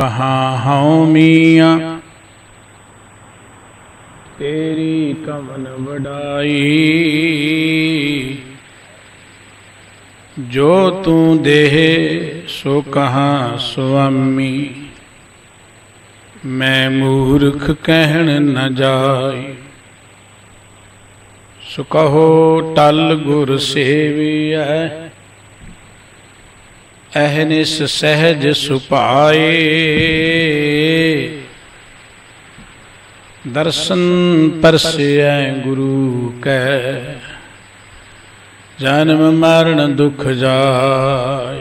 कहाँ हूँ मियाँ तेरी कमन वडाई, जो तू देह सो कहाँ स्वामी, मैं मूर्ख कहन न जाई। सो कहो टल गुर सेविया, अहनिस सहज सुपाए, दर्शन परसै गुरु कै, जन्म मरण दुख जाय।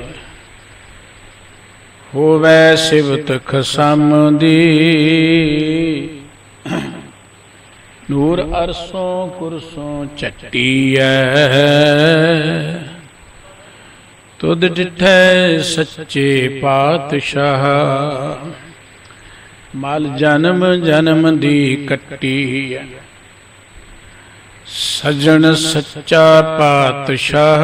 होवै सिवत खसमदी, नूर अरसों कुरसों चट्टीऐ, तुद डिठै सच्चे पातशाह, मल जन्म जन्म दी कट्टी। सजन सच्चा पातशाह,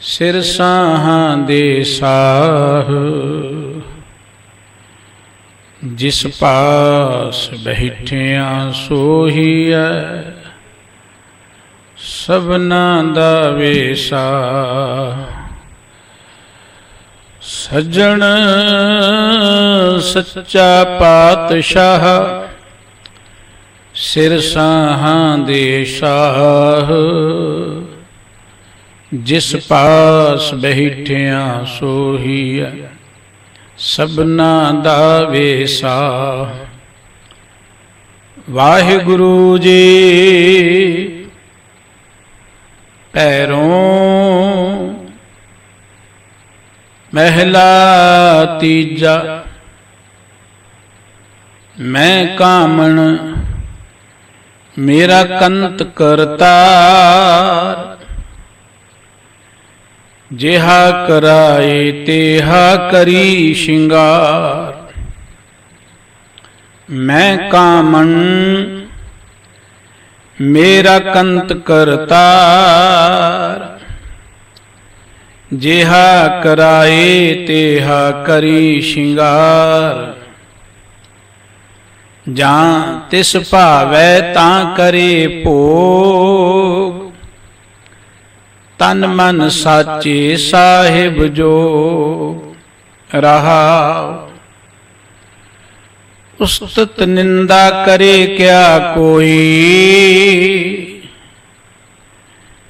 सिर साहां दे साह, जिस पास बैठिया सोहीऐ, सबना दा वेसा। सजन सच्चा पातशाह, सिर साहां दे साह, जिस पास बैठिया सोहीऐ, सबना दा वेसा। वाहिगुरु जी पैरों महला तीजा, मैं कामण मेरा कंत करतार, जेहा कराए तेहा करी श्रृंगार। मैं कामन मेरा कंत करतार, जेहा कराए तेहा करी श्रृंगार। जां तिस भावै तां करे भोग, तन मन साचे साहिब जो रहाओ। उस्तत निंदा करे क्या कोई,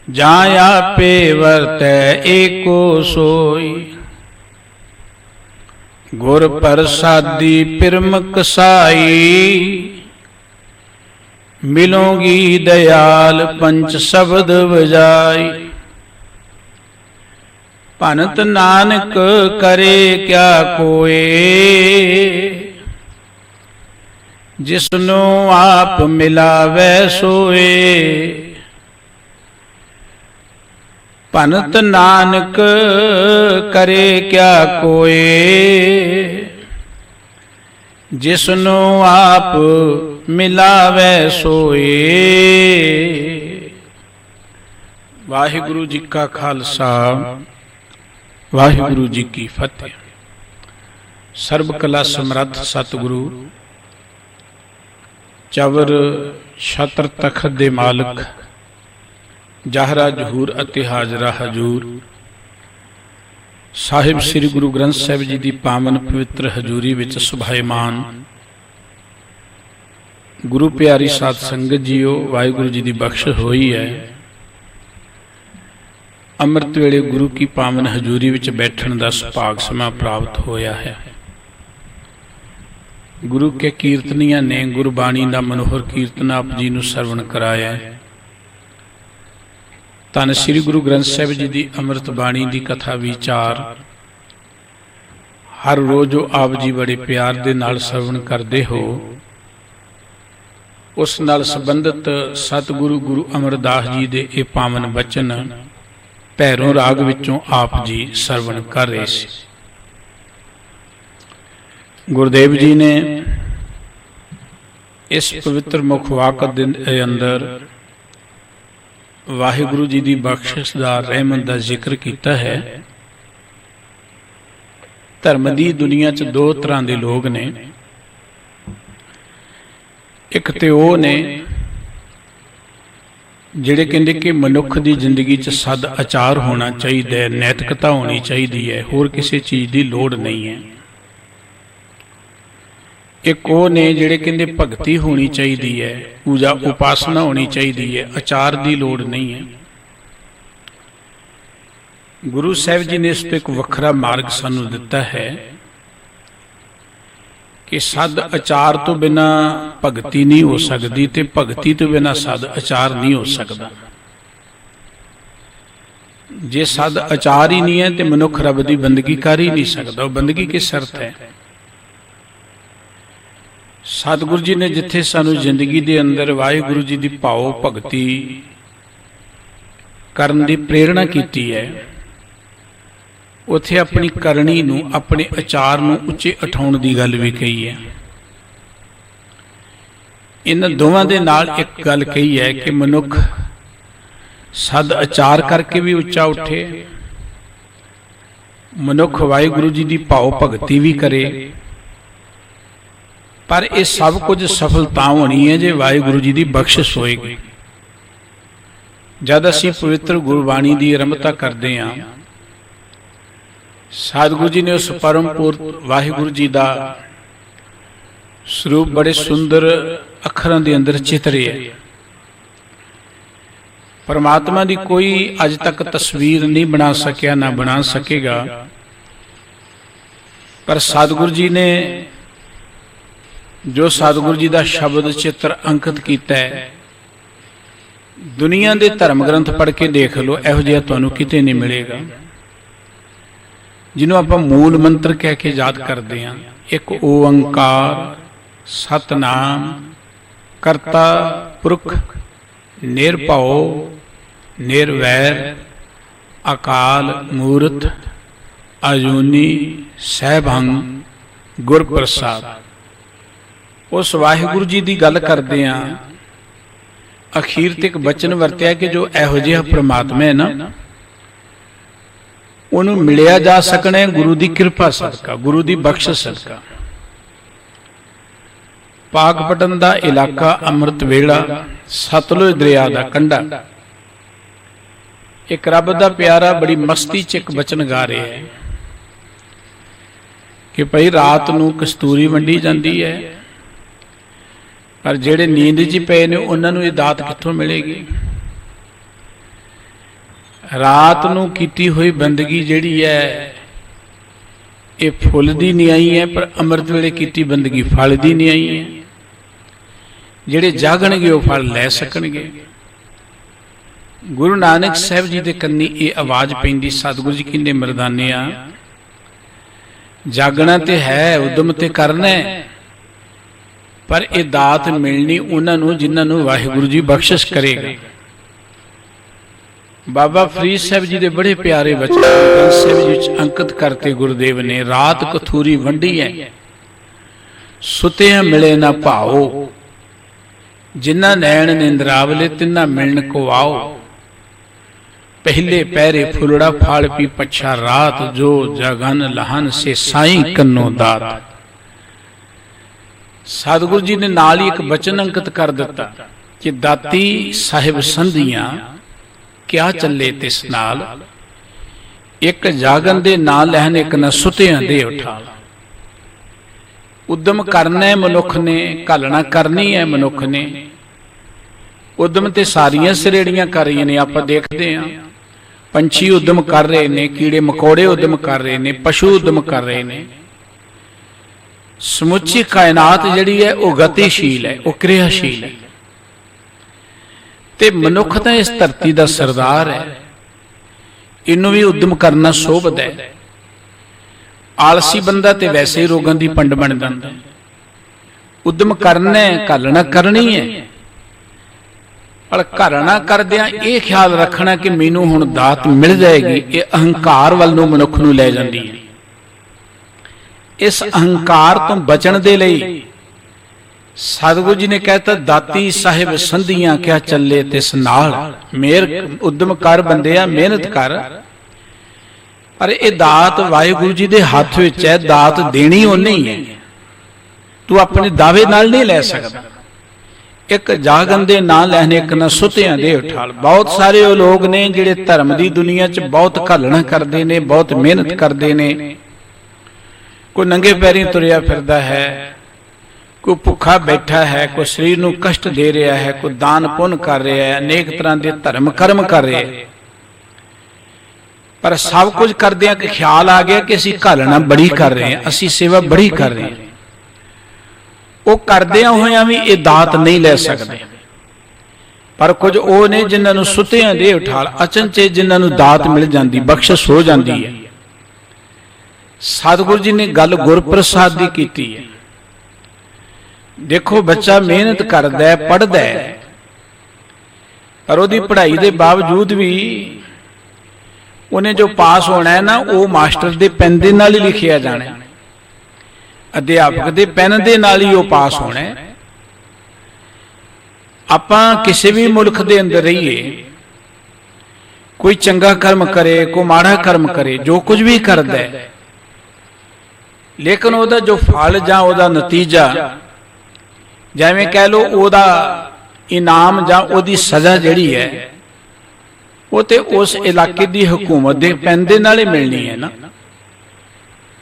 जां आपे वर्तै एको सोई। गुर प्रसादी पिरमक साई, मिलोगी दयाल पंच शब्द बजाई। भनत नानक करे क्या कोय, जिसनो आप मिलावै सोए। भनत नानक करे क्या कोय, जिसनो आप मिलावै सोए। वाहिगुरु जी का खालसा, वाहिगुरु जी की फतेह। सर्ब कला समर्थ सतगुरु चवर छत्र तखत दे मालक, जाहरा जहूर अते हाजरा हजूर, साहिब श्री गुरु ग्रंथ साहिब जी की पावन पवित्र हजूरी विच सुभाईमान गुरु प्यारी साध संगत जीओ, वाहिगुरु जी की बख्श होई है। अमृत वेले गुरु की पावन हजूरी विच बैठण दा सुभाग समा प्राप्त होया है। गुरु के कीर्तनिया ने गुरबाणी का मनोहर कीर्तन आप जी नूं सरवण कराया। धन श्री गुरु ग्रंथ साहिब जी की अमृत बाणी की कथा विचार हर रोज आप जी बड़े प्यार दे नाल सरवण करते हो, उस नाल संबंधित सतगुरु गुरु अमरदास जी के ये पावन बचन भैरों राग विचों आप जी सरवण कर रहे सी। गुरुदेव जी ने इस पवित्र मुखवाक के अंदर वाहिगुरु जी की बख्शिश का रहमत का जिक्र किया है। ਧਰਮ ਦੀ ਦੁਨੀਆ 'ਚ ਦੋ ਤਰ੍ਹਾਂ ਦੇ ਲੋਕ ਨੇ। ਇੱਕ ਤੇ ਉਹ ਨੇ ਜਿਹੜੇ ਕਹਿੰਦੇ ਕਿ ਮਨੁੱਖ ਦੀ ਜ਼ਿੰਦਗੀ 'ਚ ਸਦ ਆਚਾਰ ਹੋਣਾ ਚਾਹੀਦਾ ਹੈ, ਨੈਤਿਕਤਾ ਹੋਣੀ ਚਾਹੀਦੀ ਹੈ, ਹੋਰ ਕਿਸੇ ਚੀਜ਼ ਦੀ ਲੋੜ ਨਹੀਂ ਹੈ। ਇੱਕ ਉਹ ਨੇ ਜਿਹੜੇ ਕਹਿੰਦੇ ਭਗਤੀ ਹੋਣੀ ਚਾਹੀਦੀ ਹੈ, ਪੂਜਾ ਉਪਾਸਨਾ ਹੋਣੀ ਚਾਹੀਦੀ ਹੈ, ਆਚਾਰ ਦੀ ਲੋੜ ਨਹੀਂ ਹੈ। ਗੁਰੂ ਸਾਹਿਬ ਜੀ ਨੇ ਇਸ ਤੋਂ ਇੱਕ ਵੱਖਰਾ ਮਾਰਗ ਸਾਨੂੰ ਦਿੱਤਾ ਹੈ ਕਿ ਸਦ ਆਚਾਰ ਤੋਂ ਬਿਨਾਂ ਭਗਤੀ ਨਹੀਂ ਹੋ ਸਕਦੀ ਤੇ ਭਗਤੀ ਤੋਂ ਬਿਨਾਂ ਸਦ ਆਚਾਰ ਨਹੀਂ ਹੋ ਸਕਦਾ। ਜੇ ਸਦ ਆਚਾਰ ਹੀ ਨਹੀਂ ਹੈ ਤੇ ਮਨੁੱਖ ਰੱਬ ਦੀ ਬੰਦਗੀ ਕਰ ਹੀ ਨਹੀਂ ਸਕਦਾ। ਉਹ ਬੰਦਗੀ ਕਿਸ ਸ਼ਰਤ ਹੈ? ਸਤਿਗੁਰੂ ਜੀ ਨੇ ਜਿੱਥੇ ਸਾਨੂੰ ਜ਼ਿੰਦਗੀ ਦੇ ਅੰਦਰ ਵਾਹਿਗੁਰੂ ਜੀ ਦੀ ਭਾਵ ਭਗਤੀ ਕਰਨ ਦੀ ਪ੍ਰੇਰਣਾ ਕੀਤੀ ਹੈ, ਉੱਥੇ ਆਪਣੀ ਕਰਨੀ ਨੂੰ, ਆਪਣੇ ਆਚਾਰ ਨੂੰ ਉੱਚੇ ਉਠਾਉਣ ਦੀ ਗੱਲ ਵੀ ਕਹੀ ਹੈ। ਇਹਨਾਂ ਦੋਵਾਂ ਦੇ ਨਾਲ ਇੱਕ ਗੱਲ ਕਹੀ ਹੈ ਕਿ ਮਨੁੱਖ ਸਦ ਆਚਾਰ ਕਰਕੇ ਵੀ ਉੱਚਾ ਉੱਠੇ, ਮਨੁੱਖ ਵਾਹਿਗੁਰੂ ਜੀ ਦੀ ਭਾਵ ਭਗਤੀ ਵੀ ਕਰੇ, ਪਰ ਇਹ ਸਭ ਕੁਝ ਸਫਲਤਾ ਹੋਣੀ ਹੈ ਜੇ ਵਾਹਿਗੁਰੂ ਜੀ ਦੀ ਬਖਸ਼ਿਸ਼ ਹੋਏਗੀ। ਜਦ ਅਸੀਂ ਪਵਿੱਤਰ ਗੁਰਬਾਣੀ ਦੀ ਆਰੰਭਤਾ ਕਰਦੇ ਹਾਂ, ਸਤਿਗੁਰੂ ਜੀ ਨੇ ਉਸ ਪਰਮ ਪੁਰਖ ਵਾਹਿਗੁਰੂ ਜੀ ਦਾ ਸਰੂਪ ਬੜੇ ਸੁੰਦਰ ਅੱਖਰਾਂ ਦੇ ਅੰਦਰ ਚਿਤਰਿਆ ਹੈ। ਪਰਮਾਤਮਾ ਦੀ ਕੋਈ ਅੱਜ ਤੱਕ ਤਸਵੀਰ ਨਹੀਂ ਬਣਾ ਸਕਿਆ, ਨਾ ਬਣਾ ਸਕੇਗਾ, ਪਰ ਸਤਿਗੁਰੂ ਜੀ ਨੇ ਜੋ ਸਤਿਗੁਰੂ ਜੀ ਦਾ ਸ਼ਬਦ ਚਿੱਤਰ ਅੰਕਿਤ ਕੀਤਾ ਹੈ, ਦੁਨੀਆ ਦੇ ਧਰਮ ਗ੍ਰੰਥ ਪੜ੍ਹ ਕੇ ਦੇਖ ਲਓ, ਇਹੋ ਜਿਹਾ ਤੁਹਾਨੂੰ ਕਿਤੇ ਨਹੀਂ ਮਿਲੇਗਾ। ਜਿਹਨੂੰ ਆਪਾਂ ਮੂਲ ਮੰਤਰ ਕਹਿ ਕੇ ਯਾਦ ਕਰਦੇ ਹਾਂ, ਇੱਕ ਓੰਕਾਰ ਸਤਨਾਮ ਕਰਤਾ ਪੁਰਖ ਨਿਰਭਉ ਨਿਰਵੈਰ ਅਕਾਲ ਮੂਰਤ ਅਜੂਨੀ ਸੈਭੰ ਗੁਰ ਪ੍ਰਸਾਦ। ਉਸ ਵਾਹਿਗੁਰੂ ਜੀ ਦੀ ਗੱਲ ਕਰਦੇ ਹਾਂ, ਅਖੀਰ ਤੇ ਇੱਕ ਬਚਨ ਵਰਤਿਆ ਕਿ ਜੋ ਇਹੋ ਜਿਹਾ ਪ੍ਰਮਾਤਮਾ ਹੈ ਨਾ, ਉਹਨੂੰ ਮਿਲਿਆ ਜਾ ਸਕਣਾ ਹੈ ਗੁਰੂ ਦੀ ਕਿਰਪਾ ਸਦਕਾ, ਗੁਰੂ ਦੀ ਬਖਸ਼ਿਸ਼ ਸਦਕਾ। ਪਾਕਪਟਨ ਦਾ ਇਲਾਕਾ, ਅੰਮ੍ਰਿਤ ਵੇਲਾ, ਸਤਲੁਜ ਦਰਿਆ ਦਾ ਕੰਢਾ। ਇੱਕ ਰੱਬ ਦਾ ਪਿਆਰਾ ਬੜੀ ਮਸਤੀ 'ਚ ਇੱਕ ਬਚਨ ਗਾ ਰਿਹਾ ਹੈ ਕਿ ਭਈ ਰਾਤ ਨੂੰ ਕਸਤੂਰੀ ਵੰਡੀ ਜਾਂਦੀ ਹੈ, ਪਰ ਜਿਹੜੇ ਨੀਂਦ 'ਚ ਪਏ ਨੇ ਉਹਨਾਂ ਨੂੰ ਇਹ ਦਾਤ ਕਿੱਥੋਂ ਮਿਲੇਗੀ? ਰਾਤ ਨੂੰ ਕੀਤੀ ਹੋਈ ਬੰਦਗੀ ਜਿਹੜੀ ਹੈ ਇਹ ਫੁੱਲ ਦੀ ਨਹੀਂ ਆਈ ਹੈ, ਪਰ ਅੰਮ੍ਰਿਤ ਵੇਲੇ ਕੀਤੀ ਬੰਦਗੀ ਫਲ ਦੀ ਨਹੀਂ ਆਈ ਹੈ। ਜਿਹੜੇ ਜਾਗਣਗੇ ਉਹ ਫਲ ਲੈ ਸਕਣਗੇ। ਗੁਰੂ ਨਾਨਕ ਸਾਹਿਬ ਜੀ ਦੇ ਕੰਨੀ ਇਹ ਆਵਾਜ਼ ਪੈਂਦੀ, ਸਤਿਗੁਰੂ ਜੀ ਕਹਿੰਦੇ ਮਰਦਾਨਿਆ, ਜਾਗਣਾ ਤੇ ਹੈ, ਉਦਮ ਤੇ ਕਰਨਾ ਹੈ, ਪਰ ਇਹ ਦਾਤ ਮਿਲਣੀ ਉਹਨਾਂ ਨੂੰ ਜਿਨ੍ਹਾਂ ਨੂੰ ਵਾਹਿਗੁਰੂ ਜੀ ਬਖਸ਼ਿਸ਼ ਕਰੇਗਾ। ਬਾਬਾ ਫਰੀਦ ਸਾਹਿਬ ਜੀ ਦੇ ਬੜੇ ਪਿਆਰੇ ਬਚਨ ਗ੍ਰੰਥ ਸਾਹਿਬ ਵਿੱਚ ਅੰਕਿਤ ਕਰਤੇ ਗੁਰਦੇਵ ਨੇ, ਰਾਤ ਕਥੂਰੀ ਵੰਡੀ ਹੈ ਸੁਤਿਆਂ ਮਿਲੇ ਨਾ ਭਾਓ, ਜਿਨ੍ਹਾਂ ਨੈਣ ਨਿੰਦਰਾਵਲੇ ਤਿੰਨਾ ਮਿਲਣ ਕੋ ਆਓ। ਪਹਿਲੇ ਪਹਿਰੇ ਫੁੱਲੜਾ ਫਾਲ ਪੀ ਪਛਾ ਰਾਤ, ਜੋ ਜਗਨ ਲਹਨ ਸੇ ਸਾਈਂ ਕੰਨੋ ਦਾਤ। ਸਤਿਗੁਰੂ ਜੀ ਨੇ ਨਾਲ ਹੀ ਇੱਕ ਬਚਨ ਅੰਕਿਤ ਕਰ ਦਿੱਤਾ ਕਿ ਦਾਤੀ ਸਾਹਿਬ ਸੰਧੀਆਂ ਕਿਆ ਚੱਲੇ ਤਿਸ ਨਾਲ, ਇੱਕ ਜਾਗਨ ਦੇ ਨਾਂ ਲੈਣ, ਇੱਕ ਨਾ ਸੁਤਿਆਂ ਦੇ ਉਠਾਲ। ਉਦਮ ਕਰਨਾ ਹੈ ਮਨੁੱਖ ਨੇ, ਘਾਲਣਾ ਕਰਨੀ ਹੈ ਮਨੁੱਖ ਨੇ। ਉਦਮ ਤੇ ਸਾਰੀਆਂ ਸਰੇੜੀਆਂ ਕਰ ਰਹੀਆਂ ਨੇ, ਆਪਾਂ ਦੇਖਦੇ ਹਾਂ ਪੰਛੀ ਉਦਮ ਕਰ ਰਹੇ ਨੇ, ਕੀੜੇ ਮਕੌੜੇ ਉਦਮ ਕਰ ਰਹੇ ਨੇ, ਪਸ਼ੂ ਉਦਮ ਕਰ ਰਹੇ ਨੇ। ਸਮੁੱਚੀ ਕਾਇਨਾਤ ਜਿਹੜੀ ਹੈ ਉਹ ਗਤੀਸ਼ੀਲ ਹੈ, ਉਹ ਕਿਰਿਆਸ਼ੀਲ ਹੈ, ਤੇ ਮਨੁੱਖ ਤਾਂ ਇਸ ਧਰਤੀ ਦਾ ਸਰਦਾਰ ਹੈ, ਇਹਨੂੰ ਵੀ ਉਦਮ ਕਰਨਾ ਸੋਭਦਾ ਹੈ। ਆਲਸੀ ਬੰਦਾ ਤੇ ਵੈਸੇ ਹੀ ਰੋਗਾਂ ਦੀ ਪੰਡ ਬਣ ਜਾਂਦਾ। ਉਦਮ ਕਰਨਾ ਹੈ, ਘਾਲਣਾ ਕਰਨੀ ਹੈ, ਪਰ ਘਾਲਣਾ ਕਰਦਿਆਂ ਇਹ ਖਿਆਲ ਰੱਖਣਾ ਕਿ ਮੈਨੂੰ ਹੁਣ ਦਾਤ ਮਿਲ ਜਾਏਗੀ, ਇਹ ਅਹੰਕਾਰ ਵੱਲ ਨੂੰ ਮਨੁੱਖ ਨੂੰ ਲੈ ਜਾਂਦੀ ਹੈ। ਇਸ ਅਹੰਕਾਰ ਤੋਂ ਬਚਣ ਦੇ ਲਈ ਸਤਿਗੁਰੂ ਜੀ ਨੇ ਕਹਿਤਾ, ਦਾਤੀ ਸਾਹਿਬ ਸੰਧੀਆਂ ਕਿਆ ਚੱਲੇ ਤਿਸ ਨਾਲ। ਮੇਰ ਉਦਮ ਕਰ ਬੰਦਿਆ, ਮਿਹਨਤ ਕਰ, पर यह दात वाहिगुरु जी के हाथ में है, दात देनी उन्हें ही है, तू अपने दावे नाल नहीं लै सकता। एक जागन दे ना लैने, एक ना सुतियां दे उठाल। बहुत सारे वो लोग ने जिहड़े धर्म की दुनिया च बहुत घालना करते हैं, बहुत मेहनत करते हैं। कोई नंगे पैरी तुरिया फिरदा है, कोई भुखा बैठा है, कोई शरीर को कष्ट दे रहा है, कोई दान पुण्य कर रहा है, अनेक तरह के धर्म कर्म कर रहे हैं। पर सब कुछ करदे कि ख्याल आ गया कि असीं घालना बड़ी कर रहे हैं, असीं सेवा बड़ी कर रहे हैं। वो करदियां होइयां भी ये दात नहीं ले सकते। पर कुछ वो ने जिन्होंने सुतियां दे उठाल, अचनचे जिन्होंने दात मिल जाती, बख्शिश हो जाती है। सतगुरु जी ने गल गुरप्रसाद की कीती है। देखो बच्चा मेहनत करदा है, पढ़दा है, पर उसकी पढ़ाई के बावजूद भी उन्हें जो पास होना है ना, वो मास्टर के पेन के नाल ही लिखिया जाना है, अध्यापक के पेन के नाल ही वो पास होना है। आपां किसी भी मुल्क के अंदर रहिए, कोई चंगा कर्म करे, कोई माड़ा कर्म करे, जो कुछ भी करदा है, लेकिन उसका जो फल जां उसका नतीजा, जिवें कह लो उसका इनाम जां उसकी सज़ा जिहड़ी है, वो तो उस इलाके की हुकूमत के पेन दे नाल ही मिलनी है ना।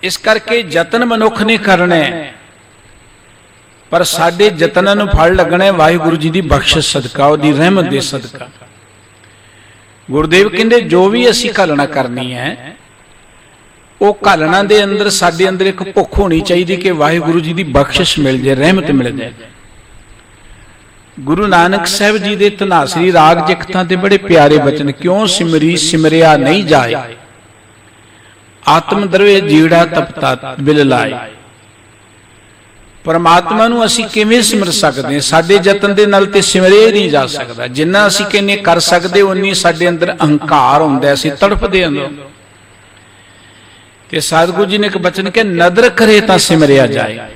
इस करके यतन मनुख ने करना है, पर साडे यतनां नूं फल लगना है वाहिगुरु जी की बख्शिश सदका, उसकी रहमत दे सदका। गुरुदेव कहंदे जो भी असीं घालना करनी है, वो घालना दे अंदर साडे अंदर एक भुख होनी चाहिए कि वाहिगुरु जी की बख्शिश मिल जाए, रहमत मिल जाए। गुरु नानक साहब जी के धनासरी राग जिखतां ते बड़े प्यारे बचन, क्यों सिमरी सिमरिया नहीं जाए, आत्म दरवे जीड़ा तपता बिल लाए। परमात्मा नूं असीं किवें सिमर सकते हैं? साडे यतन दे नाल ते सिमरे नहीं जा सकदा। जिन्ना असीं कहने कर सकते, उन्नी साडे अंदर अहंकार हुंदा है, असीं तड़फदे अंदर। ते सतगुरु जी ने एक बचन कहा, नदर करे तां सिमरिया जाए।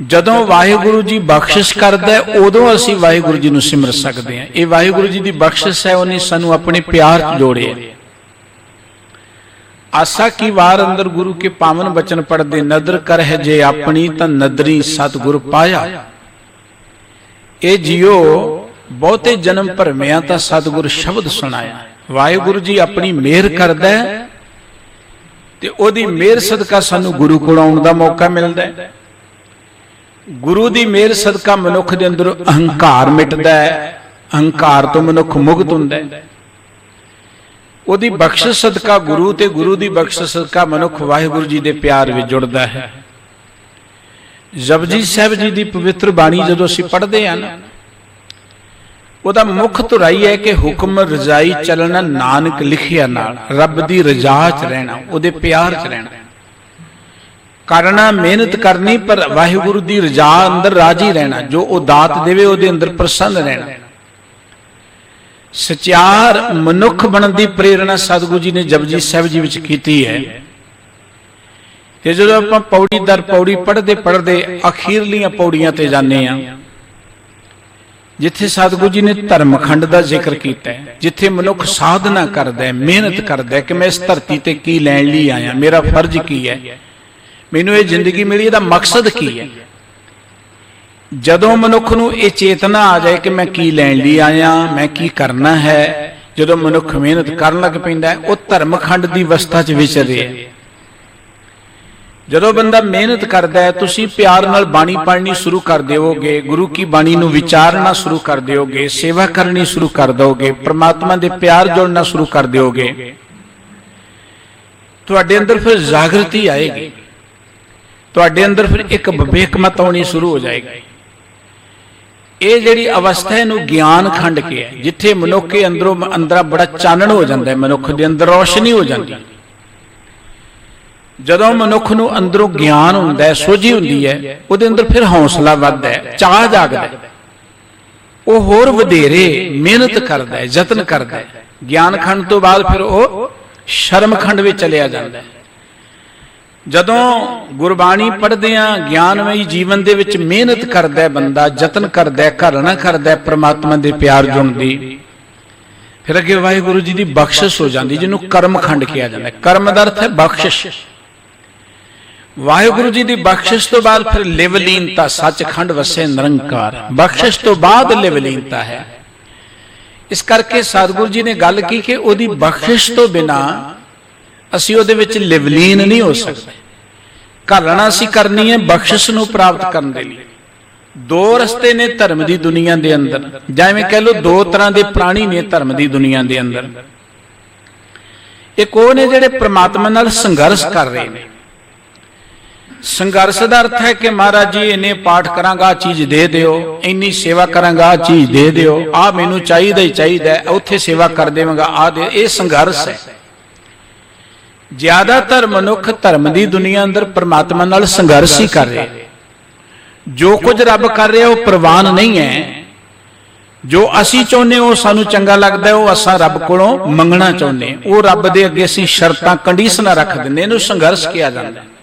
जदों वाहिगुरु जी बख्शिश करदा है, उदों असीं वाहिगुरु जी नूं सिमर सकते हैं। ये वाहिगुरु जी की बख्शिश है, उन्हें सानूं अपने प्यार च जोड़े। आसा की वार अंदर गुरु के पावन बचन पढ़ते, नदर कर है जे अपनी तां नदरी सतगुर पाया। ये जियो बहुते जन्म भरमिया तां सतगुर शब्द सुनाया। वाहिगुरु जी अपनी मेहर करदा है, ते ओदी मेहर सदका सानूं गुरु कोल आउण दा मौका मिलदा है। गुरु की मेहर सदका मनुख के अंदर अहंकार मिटदा है, अहंकार तो मनुख मुक्त हुंदा है। उहदी बख्शिश सदका गुरु ते गुरु की बख्शिश सदका मनुख वाहिगुरु जी के प्यार में जुड़ता है। जपजी साहब जी की पवित्र बाणी जदों असीं पढ़दे हां ना, उहदा मुख तुराई है कि हुक्म रजाई चलना नानक लिखिया नाल, रब की रजा च रहना, उहदे प्यार च रहना। करना मेहनत करनी, पर वाहिगुरु की रजा अंदर राजी रहना, जो वो दात देवे उहदे अंदर प्रसन्न रहना। सचार मनुख बनने की प्रेरणा सतगुरु जी ने जपजी साहब जी विच कीती है। ते जदों आपां पौड़ी दर पौड़ी पढ़ते पढ़ते अखीरलियां पौड़ियां ते जाने आ, जिथे सतगुरु जी ने धर्मखंड का जिक्र किया है, जिथे मनुख साधना करदा है, मेहनत करदा है कि मैं इस धरती ते की लैण लई आया, मेरा फर्ज की है, मैनूं ये जिंदगी मिली, इहदा मकसद की है। जदों मनुख नूं ये चेतना आ जाए कि मैं की लैण लई आया, मैं की करना है, जदों मनुख मेहनत करन लग पैंदा है, वो धर्मखंड की अवस्था च विचरे है। जदों बंदा मेहनत करता है, तुसीं प्यार नाल बाणी पढ़नी शुरू कर दोगे, गुरु की बाणी नूं विचारना शुरू कर दोगे, सेवा करनी शुरू कर दोगे, परमात्मा दे प्यार जोड़ना शुरू कर दोगे, तुहाडे अंदर फिर जागृति आएगी, तुहाडे अंदर फिर एक विवेकमत आउणी शुरू हो जाएगी। ये जिहड़ी अवस्था है इहनूं ज्ञान खंड के है, जिथे मनुख के अंदरों अंदर बड़ा चानण हो जाता है, मनुख के अंदर रोशनी हो जाती है। जदों मनुख नूं अंदरों ज्ञान हुंदा है, सोझी हुंदी है, उहदे अंदर फिर हौसला वधदा है, चाह जागदा है, वो होर वधेरे मेहनत करदा है, यतन करदा है। ज्ञान खंड तो बाद फिर वो शर्म खंड में चलिया जाता है। जदों गुरबाणी पढ़दे हां, ज्ञानमई जीवन दे विच मेहनत करदा है बंदा, यतन करदा है, घालना करदा है परमात्मा दे प्यार जुण दी, फिर अगे वाहिगुरु जी की बख्शिश हो जाती, जिन्हों कर्म खंड किया जाता है। कर्म का अर्थ है बख्शिश। वाहिगुरु जी की बख्शिश तो बाद फिर लिवलीनता, सचखंड वसे निरंकार। बख्शिश तो बाद लिवलीनता है। इस करके सतगुरु जी ने गल की कि उहदी बख्शिश तो बिना असीं उहदे विच लिवलीन नहीं हो सकते। घालना असीं करनी है बख्शिश नूं प्राप्त करने दे लई। दो रस्ते ने धर्म की दुनिया के अंदर, जिवें कह लो दो तरह के प्राणी ने धर्म की दुनिया के अंदर। एक वो ने जिहड़े परमात्मा नाल संघर्ष कर रहे हैं। संघर्ष का अर्थ है कि महाराज जी इन्ने पाठ करांगा चीज दे दिओ, इन्नी सेवा करांगा चीज दे दिओ, आ मैनू चाहिदा ही चाहिदा, उत्थे सेवा कर देवांगा आ दे। ये संघर्ष है। ज्यादातर मनुख धर्म की दुनिया अंदर परमात्मा नाल संघर्ष ही कर रहे। जो कुछ रब कर रहा वो प्रवान नहीं है। जो असी चाहते वो सानू चंगा लगता है, वो असा रब कोलों मंगना चाहते, वो रब दे अगे असी शर्तां कंडीशनां रख देंगे। इहनूं संघर्ष किया जाता है।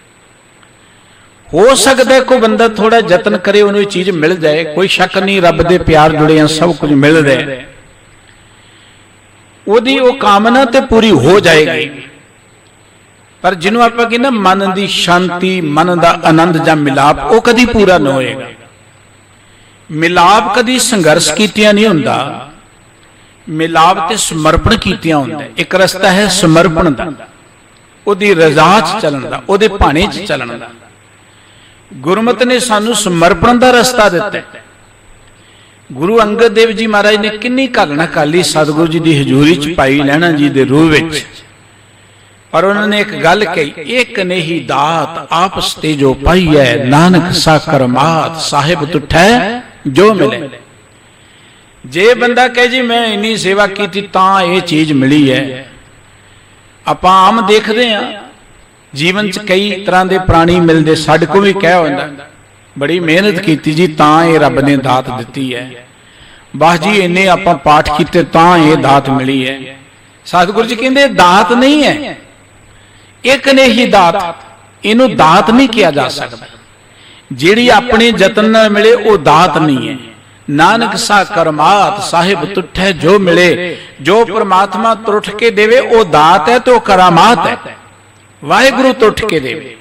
हो सकता है कोई बंदा थोड़ा यतन करे उन्हें चीज मिल जाए, कोई शक नहीं, रब दे प्यार जुड़े हैं, सब कुछ मिल रहा है, ओदी वो कामना ते पूरी हो जाएगी। पर जिन्हों आप कहना मन की शांति, मन का आनंद जां मिलाप, वो कदी पूरा नहीं होएगा। मिलाप कदी संघर्ष कीतियां नहीं हुंदा, मिलाप ते समर्पण कीतियां हुंदा। एक रस्ता है समर्पण दा, ओदी रज़ा च चलण दा, ओदे भाणे च चलण दा। गुरमत ने सानू समर्पण का रस्ता दिता है। गुरु अंगद देव जी महाराज ने किन्नी घालना काली सतगुरु जी की हजूरी च पाई, लैणा जी के रूह विच। पर उन्होंने एक गल कही, एक ने ही दात आपस ते जो पाई है, नानक सा करमात साहिब तुठै जो मिले। जे बंदा कहे जी मैं इन्नी सेवा की तां ये चीज मिली है। आप आम देखते हैं जीवन च कई तरह के प्राणी मिलते, साडे को भी कह होंदा बड़ी मेहनत की जी तां ये रब ने दात दी है, बस जी इन्ने आपां पाठ किए तां ये दात मिली है। सतगुरु जी कहते दात नहीं है, एक ने ही दात, इनू दात नहीं किया जा सकता। जिहड़ी अपने जतन नाल मिले वो दात नहीं है। नानक सा करमात साहिब तुठै जो मिले, जो परमात्मा तुठ के देवे वो दात है, तो करामात है। वाहिगुरु तुठ के देवे।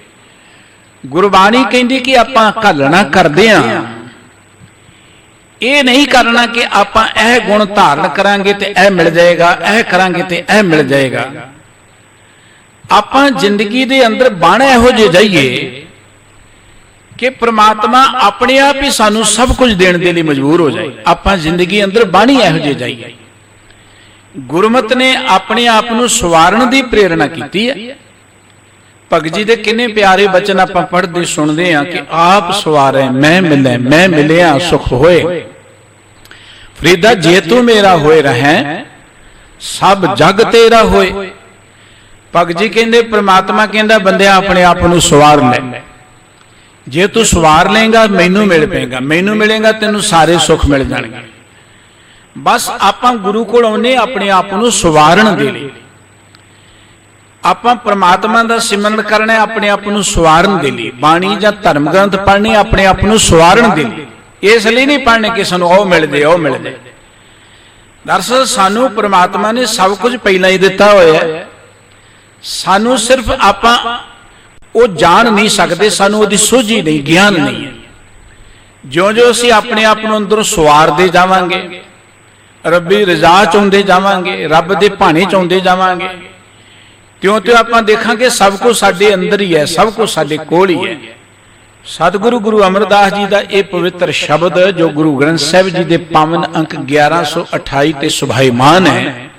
गुरबाणी कहती कि आपां घालना करदे हां, ये नहीं करना कि आपां यह गुण धारण करांगे ते यह मिल जाएगा, यह करांगे ते यह मिल जाएगा। आपां जिंदगी दे अंदर बण इहो जिहे जाइए कि परमात्मा अपने आप ही सानू सब कुछ देने के लिए मजबूर हो जाए। आपां जिंदगी अंदर बण ही इहो जिहे जाइए। गुरमत ने अपने आप नू सवारण की प्रेरणा की है। भगत जी के किन्ने प्यारे बचन आपां पढ़ते सुनते हैं कि आप सवारे मैं मिले, मैं मिलिया सुख होए, फरीदा जे तू मेरा होए रहें सब जग तेरा होए। भगत जी कहते परमात्मा कहता बंदिया अपने आप को सवार ले, जे तू सवार लेगा मैनू मिल पेगा, मैनू मिलेगा तेन सारे सुख मिल जाएंगे। बस आपां गुरु कोल आउणे अपने आप को सवारण दे लई। आपां परमात्मा का सिमरन करना अपने आप को सवारण दे लई। बाणी जां धर्म ग्रंथ पढ़ने अपने आप को सवारण दे लई, इसलिए नहीं पढ़ने कि सानू ओ मिल जाए ओ मिल जाए। दरअसल सानू परमात्मा ने सब कुछ पहला ही दिता होया है। सानू सिर्फ आपां वो जान नहीं सकते, सानू उसकी सूझी नहीं, ज्ञान नहीं है। ज्यों ज्यों असीं अपने आप को अंदरों सवारते जावांगे, रब्बी रजा चाहुंदे जावांगे, रब दे भाणे चाहुंदे जावांगे, त्यों त्यों आपां देखांगे सब कुछ साडे अंदर ही है, सब कुछ साडे कोल ही है। सतगुरु गुरु अमरदास जी का यह पवित्र शब्द जो गुरु ग्रंथ साहिब जी के पावन अंक 1128 ते सुभाईमान है,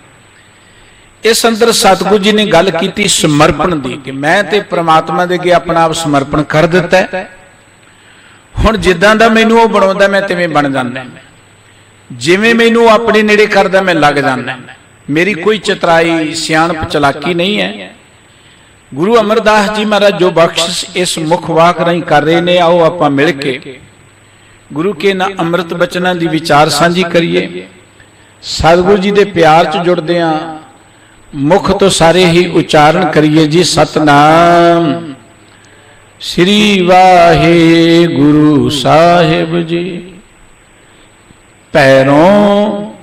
इस अंदर सतगुरु जी ने गल की समर्पण की कि मैं ते परमात्मा दे अगे अपना आप समर्पण कर दिता है। हुण जिद्दां दा मैनू वो बनाउंदा मैं तिवें बन जांदा, जिवें मैनू अपने नेड़े करदा मैं लग जांदा। मेरी कोई चतराई सियाणप चलाकी नहीं है। गुरु अमरदास जी महाराज जो बख्शिश इस मुख वाक राही कर रहे ने, आओ आपां मिल के गुरु के ना अमृत बचनां दी विचार सांझी करिए। सतगुरु जी दे प्यार च जुड़दे हां, मुख तो सारे ही उच्चारण करिए जी सतनाम श्री वाहे गुरु साहिब जी। पैरों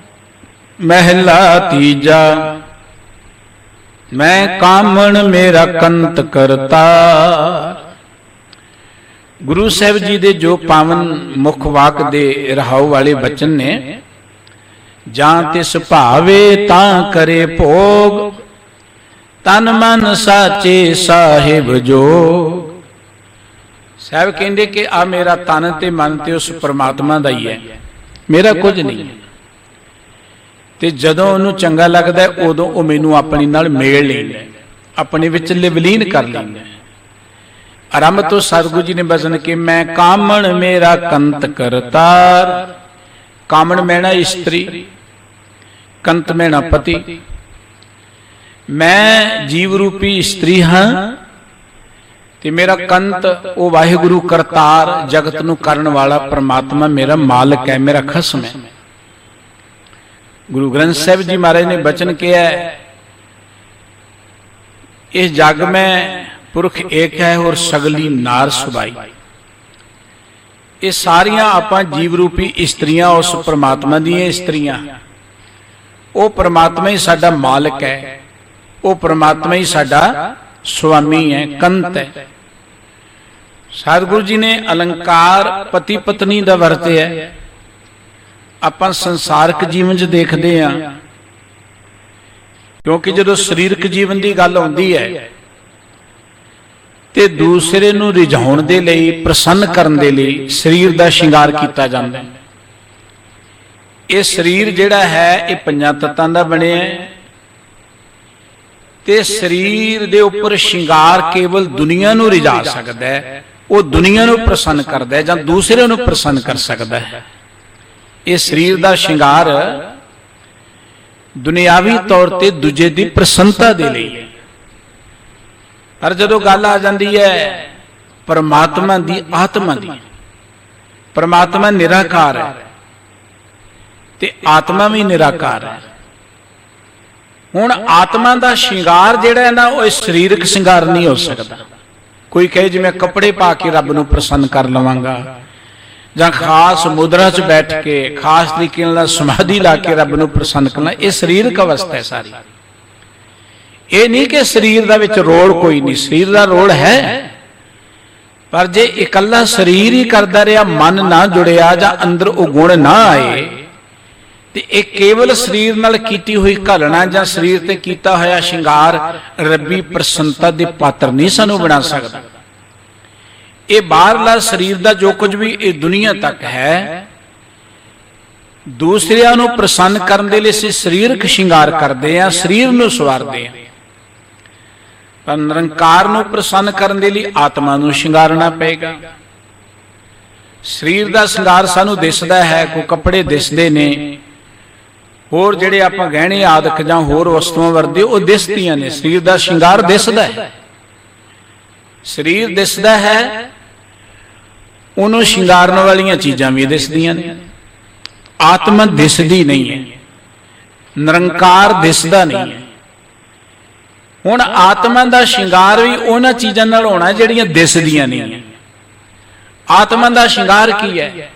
महला तीजा। मैं कामण मेरा कंत करतार। गुरु साहिब जी दे जो पावन मुख वाक दे रहाऊ वाले बचन ने, जां तिस भावे तां करे भोग, तन मन साचे साहिब जोग। साहिब कहंदे कि आ मेरा तन ते मन ते उस परमात्मा दा ही है, मेरा कुछ नहीं है। ते जदों उहनूं चंगा लगदा है उदों वो मैनूं अपने नाल मेल लैंदा है, अपने विच विलीन कर लैंदा है। आरंभ तो सतगुरु जी ने बचन कि मैं कामण मेरा कंत करतार। कामण मैना स्त्री, कंत मैना पति। मैं जीव रूपी स्त्री हाँ ते मेरा कंत वो वाहिगुरु करतार, जगत नूं करन वाला परमात्मा मेरा मालिक है, मेरा खसम है। गुरु ग्रंथ साहिब जी महाराज ने बचन किया है, इस जग में पुरख एक है और सगली नार सुबाई। ये सारियां आपां जीव रूपी स्त्रियां उस परमात्मा दी स्त्रियां। वो परमात्मा ही साडा मालिक है, वो परमात्मा ही साडा स्वामी है, कंत है। सतगुरु जी ने अलंकार पति पत्नी दा वरते है। आपां संसारक जीवन च देखते हैं, क्योंकि जदों शरीरक जीवन की गल आउंदी है ते दूसरे नूं रिझाउण दे लई, प्रसन्न करन दे लई शरीर दा शिंगार कीता जांदा है। ये शरीर जिहड़ा है ये पंजां तत्तां दा बणिआ है ते शरीर दे उपर शिंगार केवल दुनिया नूं रिझा सकदा है, वो दुनिया नूं प्रसन्न करदा है जां दूसरे नूं प्रसन्न कर सकदा है। ये शरीर दा शिंगार दुनियावी तौर ते दूजे दी प्रसन्नता दे लई है। पर जदों गल आ जांदी है परमात्मा दी, आत्मा दी, परमात्मा निराकार है ते आत्मा भी निराकार है। हुण आत्मा दा शिंगार जिहड़ा है ना, वो शरीरक शिंगार नहीं हो सकता। कोई कहे जी मैं कपड़े पा के रब नूं प्रसन्न कर लवांगा, जां खास मुद्रा च बैठ के खास तरीके नाल समाधि ला के रब नूं प्रसन्न करना, ये शरीरक अवस्था है सारी। ये नहीं कि शरीर दा विच रोल कोई नहीं, शरीर दा रोल है, पर जे इकल्ला शरीर ही करदा रहा, मन ना जुड़िया जां अंदर वो गुण ना आए, ते एक केवल शरीर नाल कीती हुई घलना जां शरीर ते कीता होया शिंगार रब्बी प्रसन्नता दे पात्र नहीं सानू बना सकदा। ये बाहरला शरीर दा जो कुछ भी ये दुनिया तक है, दूसरियां नूं प्रसन्न करन दे लई असीं शरीरक शिंगार करदे आ, शरीर नूं सवारदे आ। पर निरंकार नूं प्रसन्न करन दे लई आत्मा नूं शिंगारना पेगा। शरीर दा शिंगार सानू दिसदा है, कोई कपड़े दिसदे ने, होर जिहड़े आपां गहणे आदक जां होर वस्तुआं वरदे वो दिसदियां ने। शरीर दा शिंगार दिसदा है, शरीर दिसदा है, उन्होंने शिंगारन वालियां चीजां भी दिसदियां ने। आत्मा दिसदी नहीं है, निरंकार दिसदा नहीं है। हुण आत्मा दा शिंगार भी उन्हां चीजां नाल होना जिहड़ियां दिसदियां नहीं है। आत्मा दा शिंगार की है?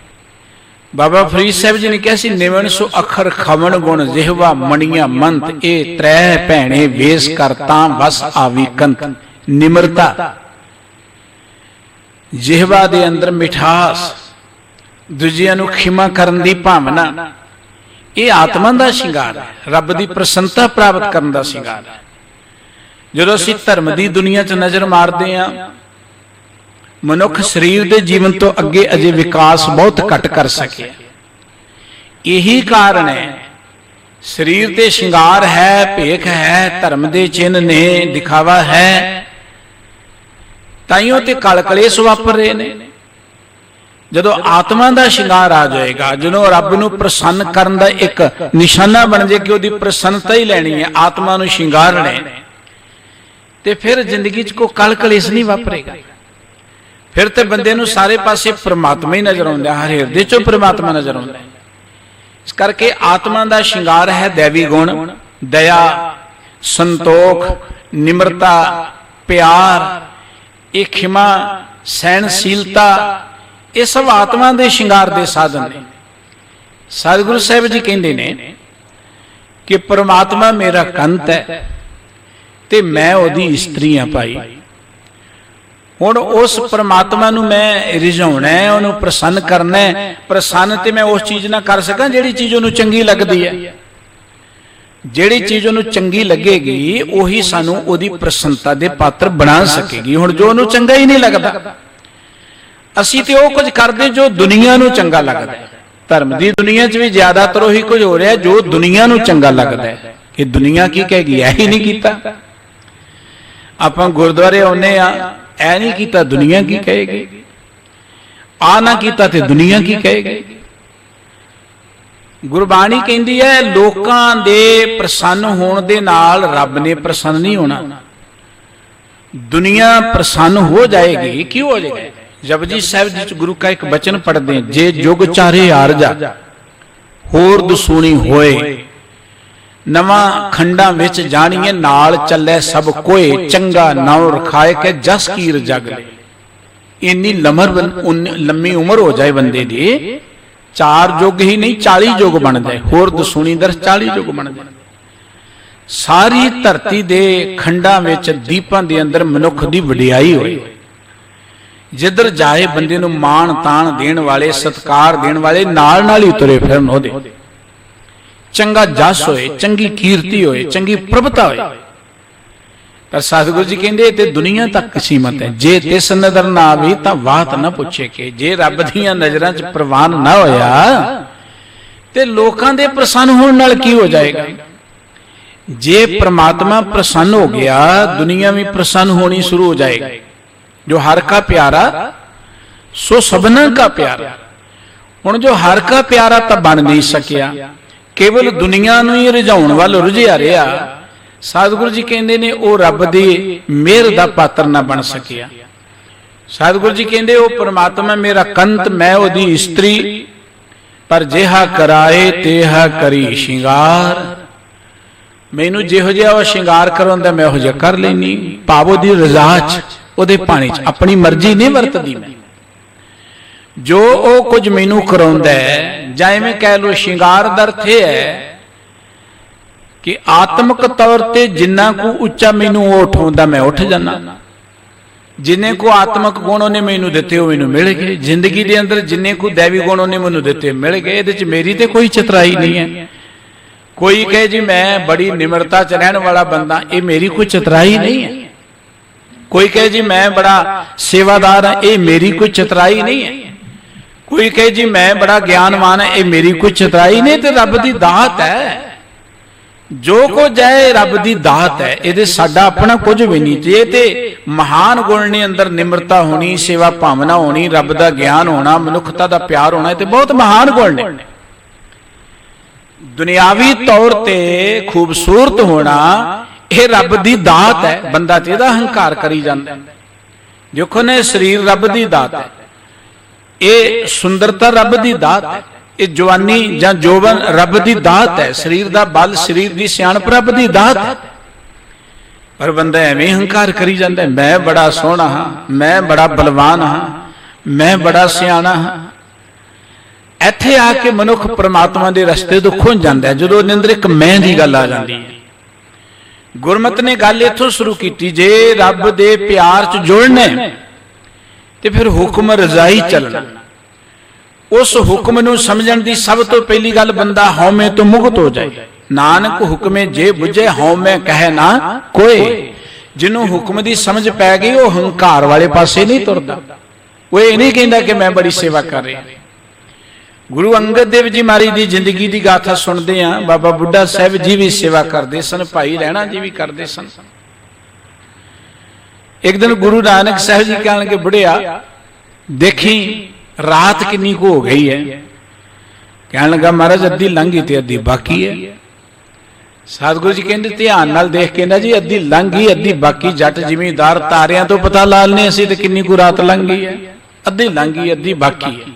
बाबा फरीद साहब जी ने कहा सी, निवण सो अखर खवण गुण जिहवा मणिया मंत, ए त्रै भैणे वेस कर तां वस आवी कंत। निमरता, जिहवा दे अंदर मिठास, दूजियां नूं खिमा करन दी भावना, ये आत्मा दा शिंगार है, रब दी प्रसन्नता प्राप्त करन दा शिंगार है। जदों असीं धर्म दी दुनिया च नजर मारदे हां, मनुख शरीर दे जीवन तो अगे अजे विकास बहुत घट कर सके। यही कारण है शरीर ते शिंगार है, भेख है, धर्म दे चिन्ह ने, दिखावा है, ताइयों ते कल कलेश वापर रहे ने। जदों आत्मा दा शिंगार आ जाएगा, जदों रब नूं प्रसन्न करन दा एक निशाना बन जाए कि उहदी प्रसन्नता ही लैनी है, आत्मा नूं शिंगारना है, ते फिर जिंदगी च कोई कल कलेश नहीं वापरेगा। फिर तो बंदे नूं सारे पासे परमात्मा ही नजर आउंदा, हर हिरदे चों परमात्मा नजर आउंदा। इस करके आत्मा दा शिंगार है दैवी गुण, दया, संतोख, निम्रता, प्यार, ये खिमा, सहनशीलता, ये सब आत्मा दे शिंगार दे साधन ने। सतगुरु साहिब जी कहंदे ने कि परमात्मा मेरा कंत है ते मैं ओदी इस्त्री हाँ भाई। हुण उस परमात्मा नूं मैं रिझाउणा है, उहनूं प्रसन्न करना है। प्रसन्न ते मैं उस चीज़ ना कर सकां जिहड़ी चीज़ उहनूं चंगी लगदी है। जिहड़ी चीज़ उहनूं चंगी लगेगी उही सानूं उहदी प्रसन्नता दे पात्र बना सकेगी। हुण जो उहनूं चंगा ही नहीं लगदा, असीं ते ओह कुछ करदे जो दुनिया नूं चंगा लगदा है। धर्म की दुनिया च भी ज्यादातर उही कुछ हो रहा जो दुनिया नूं चंगा लगदा है कि दुनिया की कहेगी, ऐ ही नहीं कीता। आपां गुरुद्वारे आउणे आ, ऐ नहीं कीता दुनिया की कहेगी, आ ना कीता ते दुनिया की कहेगी। गुरबाणी कहती है लोकां दे प्रसन्न होण दे नाल रब ने प्रसन्न नहीं होना, दुनिया प्रसन्न हो जाएगी। क्यों हो जाएगी? जपजी साहिब जी गुरु का एक बचन पढ़ते हैं, जे जुग चारे आरजा होर दसूनी होए, नवा खंडा विच जानिए नाल चले सब कोए, चंगा नाव रखाए के जस कीर जग ले। इन्नी लम्मी उम्र हो जाए बंदे दी, 4 युग ही नहीं 40 युग बन जाए, होर दसूनी दर 40 युग बन जाए। सारी धरती दे खंडा विच दीपां दे अंदर मनुख दी वडियाई होए, जिधर जाए बंदे नूं मान तान देण वाले, सत्कार देण वाले नाल नाल ही तुरे फिरन ओहदे। चंगा जस होए, चंगी कीर्ति होए, चंगी प्रभता होए। पर सतगुरु जी कहंदे ते दुनिया तक सीमत है, जे तिस नजर ना आवी तां बात ना पुछे के। जे रब दीयां नजरां च प्रवान ना होया ते लोकां दे प्रसन्न होण नाल की हो जाएगा? जे परमात्मा प्रसन्न हो गया, दुनिया भी प्रसन्न होनी शुरू हो जाएगी। जो हर का प्यारा सो सबना का प्यारा। हुण जो हर का प्यारा तो बन नहीं सकिया, केवल दुनिया नूं ही रिझाउण वाल रुझिया रहा। सतगुरु जी कहंदे ने ओ रब दी मेहर दा पात्र ना बन सकिया। सतगुरु जी कहंदे ओ परमात्मा मेरा कंत, मैं ओदी इस्त्री, पर जेहा कराए तेहा करी शिंगार। मैनू जिहो जिहा वो शिंगार करवाउंदा मैं उहो जिहा कर लैनी। भाव ओदी रज़ा च, ओदे पाणी च, अपनी मर्जी नहीं वरतदी मैं। जो ओ कुछ मैनू कराउंदा है, जां इवें कह लो शिंगार दा अर्थ है कि आत्मक तौर ते जिन्ना को उच्चा मैनू वो उठाउंदा मैं उठ जाना। जिन्ने को आत्मक गुण उन्हें मैनू दिते हो मैनू मिल गए। जिंदगी दे अंदर जिन्ने को दैवी गुण उन्हें मैनू दिते मिल गए। इहदे च मेरी ते कोई चतराई नहीं है। कोई कहे जी मैं बड़ी निमरता च रहने वाला बंदा, ये मेरी कोई चतराई नहीं है। कोई कहे जी मैं बड़ा सेवादार हाँ, ये मेरी कोई चतराई नहीं है। कोई कहे जी मैं बड़ा ज्ञानवान है, ये मेरी कोई चतराई नहीं। तो रब की दात है, जो कुछ है रब की दात है। ये साडा अपना कुछ भी नहीं। जे ते महान गुण ने अंदर निमरता होनी, सेवा भावना होनी, रब का ज्ञान होना, मनुखता का प्यार होना, ये बहुत महान गुण ने। दुनियावी तौर ते खूबसूरत होना यह रब की दात है। बंदा तो यदा हंकार करी जाता। देखो ने शरीर रब की दात है, ये सुंदरता रब की दात है, ये जवानी या जोबन रब की दात है, शरीर का बल, शरीर की सियाणप रब की दात है। पर बंदा एवं हंकार करी जाता है, मैं बड़ा सोहना हाँ, मैं बड़ा बलवान हाँ, मैं बड़ा सियाणा हाँ। इत्थे आके मनुख परमात्मा के रस्ते तो खुंझ जाता है जो अंदर एक मैं की गल आ जाती है। गुरमत ने गल इथों शुरू की, जे रब दे प्यार च जुड़ने ते फिर हुक्म रजाई चलना। उस हुक्म नूं समझण दी सब तो पहली गल बंदा हौमे तो मुक्त हो जाए। नानक हुक्मे जे बुझे हौमे कहे ना कोई। जिन्हों हुक्म की समझ पै गई वो हंकार वाले पासे नहीं तुरदा। वो ये नहीं कहता कि मैं बड़ी सेवा कर रहा। गुरु अंगद देव जी महाराज की जिंदगी की गाथा सुनते हैं। बाबा बुढ़ा साहब जी भी सेवा करते सन, भाई लैणा जी भी करते सन। एक दिन गुरु नानक साहब जी कह लगे, बुढ़िया देखी रात कितनी को हो गई है। कह लगा महाराज अद्धी लंघी ते अद्धी बाकी है। सतगुरु जी कहते ध्यान नाल देख के ना जी अद्धी लंघी अद्धी बाकी। जट जिमीदार तारियां तो पता ला लने असीं ते कितनी को रात लंघी है। अद्धी लंघी अद्धी बाकी है।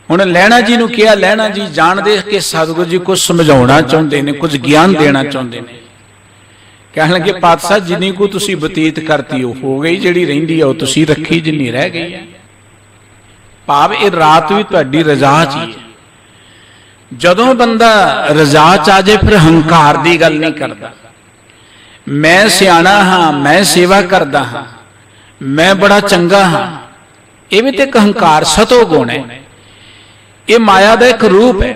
हुण लैणा जी नूं कहा, लैणा जी जान दे के सतगुरु जी कुछ समझाउणा चाहुंदे ने, कुछ ज्ञान देना चाहुंदे ने। कह लगे पातशाह जिन्नी को तुसीं बतीत करती हो गई, जिहड़ी रहिंदी है तुसीं रखी, जिन्नी रह गई है। भाव ये रात भी तुहाडी रज़ा च ही है। ਜਦੋਂ ਬੰਦਾ ਰਜ਼ਾ ਚ ਆ ਜਾਏ ਫਿਰ ਹੰਕਾਰ ਦੀ ਗੱਲ ਨਹੀਂ ਕਰਦਾ। ਮੈਂ ਸਿਆਣਾ ਹਾਂ, ਮੈਂ ਸੇਵਾ ਕਰਦਾ ਹਾਂ, ਮੈਂ ਬੜਾ ਚੰਗਾ ਹਾਂ, ਇਹ ਵੀ ਤੇ ਇੱਕ ਹੰਕਾਰ ਸਤੋ ਗੁਣ ਹੈ। ਇਹ ਮਾਇਆ ਦਾ ਇੱਕ ਰੂਪ ਹੈ।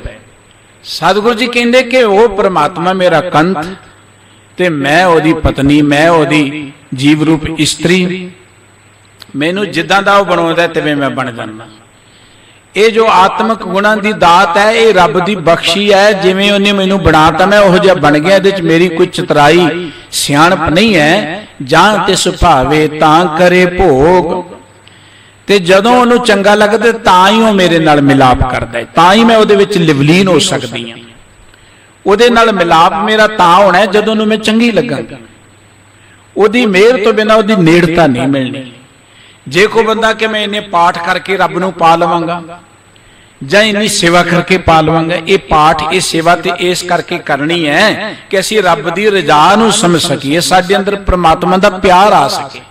ਸਤਿਗੁਰੂ ਜੀ ਕਹਿੰਦੇ ਕਿ ਉਹ ਪ੍ਰਮਾਤਮਾ ਮੇਰਾ ਕੰਠ ਤੇ ਮੈਂ ਉਹਦੀ ਪਤਨੀ, ਮੈਂ ਉਹਦੀ ਜੀਵ ਰੂਪ ਇਸਤਰੀ, ਮੈਨੂੰ ਜਿੱਦਾਂ ਦਾ ਉਹ ਬਣਾਉਂਦਾ ਤਿਵੇਂ ਮੈਂ ਬਣ ਜਾਂਦਾ। ਇਹ ਜੋ ਆਤਮਿਕ ਗੁਣਾਂ ਦੀ ਦਾਤ ਹੈ ਇਹ ਰੱਬ ਦੀ ਬਖਸ਼ੀ ਹੈ। ਜਿਵੇਂ ਉਹਨੇ ਮੈਨੂੰ ਬਣਾਤਾ ਮੈਂ ਉਹੋ ਜਿਹਾ ਬਣ ਗਿਆ। ਇਹਦੇ ਚ ਮੇਰੀ ਕੋਈ ਚਤਰਾਈ ਸਿਆਣਪ ਨਹੀਂ ਹੈ। ਜਾਂ ਤਿਸ ਭਾਵੇ ਤਾਂ ਕਰੇ ਭੋਗ, ਤੇ ਜਦੋਂ ਉਹਨੂੰ ਚੰਗਾ ਲੱਗਦਾ ਤਾਂ ਹੀ ਉਹ ਮੇਰੇ ਨਾਲ ਮਿਲਾਪ ਕਰਦਾ ਹੈ, ਤਾਂ ਹੀ ਮੈਂ ਉਹਦੇ ਵਿੱਚ ਲਿਵਲੀਨ ਹੋ ਸਕਦੀ ਹਾਂ। ਉਹਦੇ ਨਾਲ ਮਿਲਾਪ ਮੇਰਾ ਤਾਂ ਹੋਣਾ ਜਦੋਂ ਉਹਨੂੰ ਮੈਂ ਚੰਗੀ ਲੱਗਾਂਗੀ। ਉਹਦੀ ਮਿਹਰ ਤੋਂ ਬਿਨਾਂ ਉਹਦੀ ਨੇੜਤਾ ਨਹੀਂ ਮਿਲਣੀ। ਜੇ ਕੋਈ ਬੰਦਾ ਕਿ ਮੈਂ ਇੰਨੇ ਪਾਠ ਕਰਕੇ ਰੱਬ ਨੂੰ ਪਾ ਲਵਾਂਗਾ ਜਾਂ ਇੰਨੀ ਸੇਵਾ ਕਰਕੇ ਪਾ ਲਵਾਂਗਾ, ਇਹ ਪਾਠ ਇਹ ਸੇਵਾ ਤੇ ਇਸ ਕਰਕੇ ਕਰਨੀ ਹੈ ਕਿ ਅਸੀਂ ਰੱਬ ਦੀ ਰਜ਼ਾ ਨੂੰ ਸਮਝ ਸਕੀਏ, ਸਾਡੇ ਅੰਦਰ ਪ੍ਰਮਾਤਮਾ ਦਾ ਪਿਆਰ ਆ ਸਕੇ।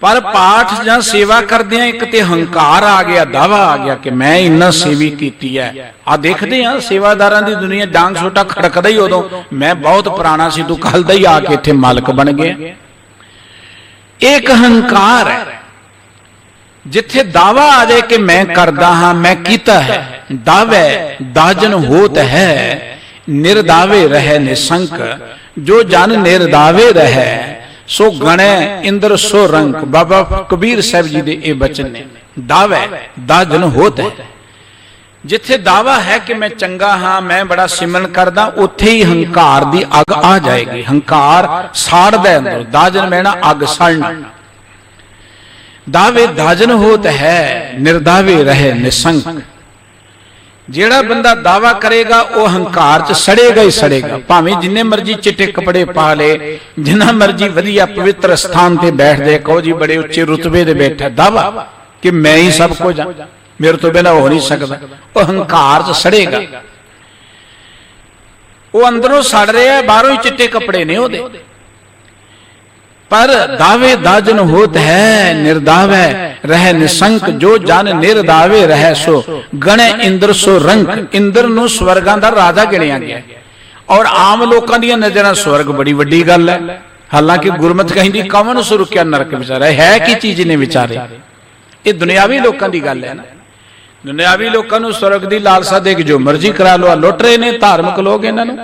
ਪਰ ਪਾਠ ਜਾਂ ਸੇਵਾ ਕਰਦਿਆਂ ਇੱਕ ਤੇ ਹੰਕਾਰ ਆ ਗਿਆ, ਦਾਵਾ ਆ ਗਿਆ ਕਿ ਮੈਂ ਇੰਨਾ ਸੇਵੀ ਕੀਤੀ ਹੈ। ਆ ਦੇਖਦੇ ਆ ਸੇਵਾਦਾਰਾਂ ਦੀ ਦੁਨੀਆ ਡਾਂਗ ਛੋਟਾ ਖੜਕਦਾ ਹੀ ਉਦੋਂ, ਮੈਂ ਬਹੁਤ ਪੁਰਾਣਾ ਸੀ, ਤੂੰ ਕੱਲ ਦਾ ਹੀ ਆ ਕੇ ਇੱਥੇ ਮਾਲਕ ਬਣ ਗਿਆ। ਇੱਕ ਹੰਕਾਰ ਹੈ। ਜਿੱਥੇ ਦਾਵਾ ਆ ਜਾਏ ਕਿ ਮੈਂ ਕਰਦਾ ਹਾਂ, ਮੈਂ ਕੀਤਾ ਹੈ, ਦਾਵੇ ਦਾਜਨ ਹੋਤ ਹੈ, ਨਿਰਦਾਵੇ ਰਹਿ ਨਿਸੰਕ, ਜੋ ਜਨ ਨਿਰਦਾਵੇ ਰਹਿ ਸੋ ਗਣੈ ਇੰਦਰ ਸੋ ਰੰਕ। ਬਾਬਾ ਕਬੀਰ ਸਾਹਿਬ ਜੀ ਦੇ ਇਹ ਬਚਨ ਨੇ। ਦਾਵੇ ਦਾਜਨ ਹੋਤ ਹੈ। ਜਿੱਥੇ ਦਾਵਾ ਹੈ ਕਿ ਮੈਂ ਚੰਗਾ ਹਾਂ, ਮੈਂ ਬੜਾ ਸਿਮਰਨ ਕਰਦਾ, ਉੱਥੇ ਹੀ ਹੰਕਾਰ ਦੀ ਅੱਗ ਆ ਜਾਏਗੀ। ਹੰਕਾਰ ਸਾੜਦਾ ਅੰਦਰ। ਦਾਜਨ ਮੈਣਾ ਅੱਗ ਸੜਨਾ। ਦਾਵੇ ਦਾਜਨ ਹੋਤ ਹੈ, ਨਿਰਦਾਵੇ ਰਹੇ ਨਿਸੰਕ। ਜਿਹੜਾ ਬੰਦਾ ਦਾਵਾ ਕਰੇਗਾ ਉਹ ਹੰਕਾਰ ਚ ਸੜੇਗਾ ਹੀ ਸੜੇਗਾ। ਭਾਵੇਂ ਜਿੰਨੇ ਮਰਜੀ ਚਿੱਟੇ ਕੱਪੜੇ ਪਾ ਲੇ, ਜਿੰਨਾ ਮਰਜੀ ਵਧੀਆ ਪਵਿੱਤਰ ਸਥਾਨ ਤੇ ਬੈਠ ਜਾਏ, ਕਹੋ ਜੀ ਬੜੇ ਉੱਚੇ ਰੁਤਬੇ ਦੇ ਬੈਠਾ, ਦਾਵਾ ਕਿ ਮੈਂ ਹੀ ਸਭ ਕੁਝ ਹਾਂ, ਮੇਰੇ ਤੋਂ ਬਿਨਾਂ ਹੋ ਨਹੀਂ ਸਕਦਾ, ਉਹ ਹੰਕਾਰ ਚ ਸੜੇਗਾ। ਉਹ ਅੰਦਰੋਂ ਸੜ ਰਿਹਾ, ਬਾਹਰੋਂ ਹੀ ਚਿੱਟੇ ਕੱਪੜੇ ਨੇ ਉਹਦੇ। ਪਰ ਦਾਵੇ ਦਾਜਨ ਹੋਤ ਹੈ, ਨਿਰਦਾਵੇ ਰਹਿ ਨਿਸੰਕ, ਜੋ ਜਨ ਨਿਰਦਾਵੇ ਰਹਿ ਸੋ ਗਣੇ ਇੰਦਰ ਸੋ ਰੰਕ। ਇੰਦਰ ਨੂੰ ਸਵਰਗਾਂ ਦਾ ਰਾਜਾ ਗਿਣਿਆ ਗਿਆ, ਔਰ ਆਮ ਲੋਕਾਂ ਦੀਆਂ ਨਜ਼ਰਾਂ ਸਵਰਗ ਬੜੀ ਵੱਡੀ ਗੱਲ ਹੈ। ਹਾਲਾਂਕਿ ਗੁਰਮਤਿ ਕਹਿੰਦੀ ਕਵਨ ਸੁਰਕਿਆ ਨਰਕ ਵਿਚਾਰਾ, ਹੈ ਕੀ ਚੀਜ਼ ਨੇ ਵਿਚਾਰੇ। ਇਹ ਦੁਨਿਆਵੀ ਲੋਕਾਂ ਦੀ ਗੱਲ ਹੈ ਨਾ। ਦੁਨਿਆਵੀ ਲੋਕਾਂ ਨੂੰ ਸਵਰਗ ਦੀ ਲਾਲਸਾ ਦੇ ਕੇ ਜੋ ਮਰਜ਼ੀ ਕਰਾ ਲੋ, ਲੁੱਟ ਰਹੇ ਨੇ ਧਾਰਮਿਕ ਲੋਕ ਇਹਨਾਂ ਨੂੰ।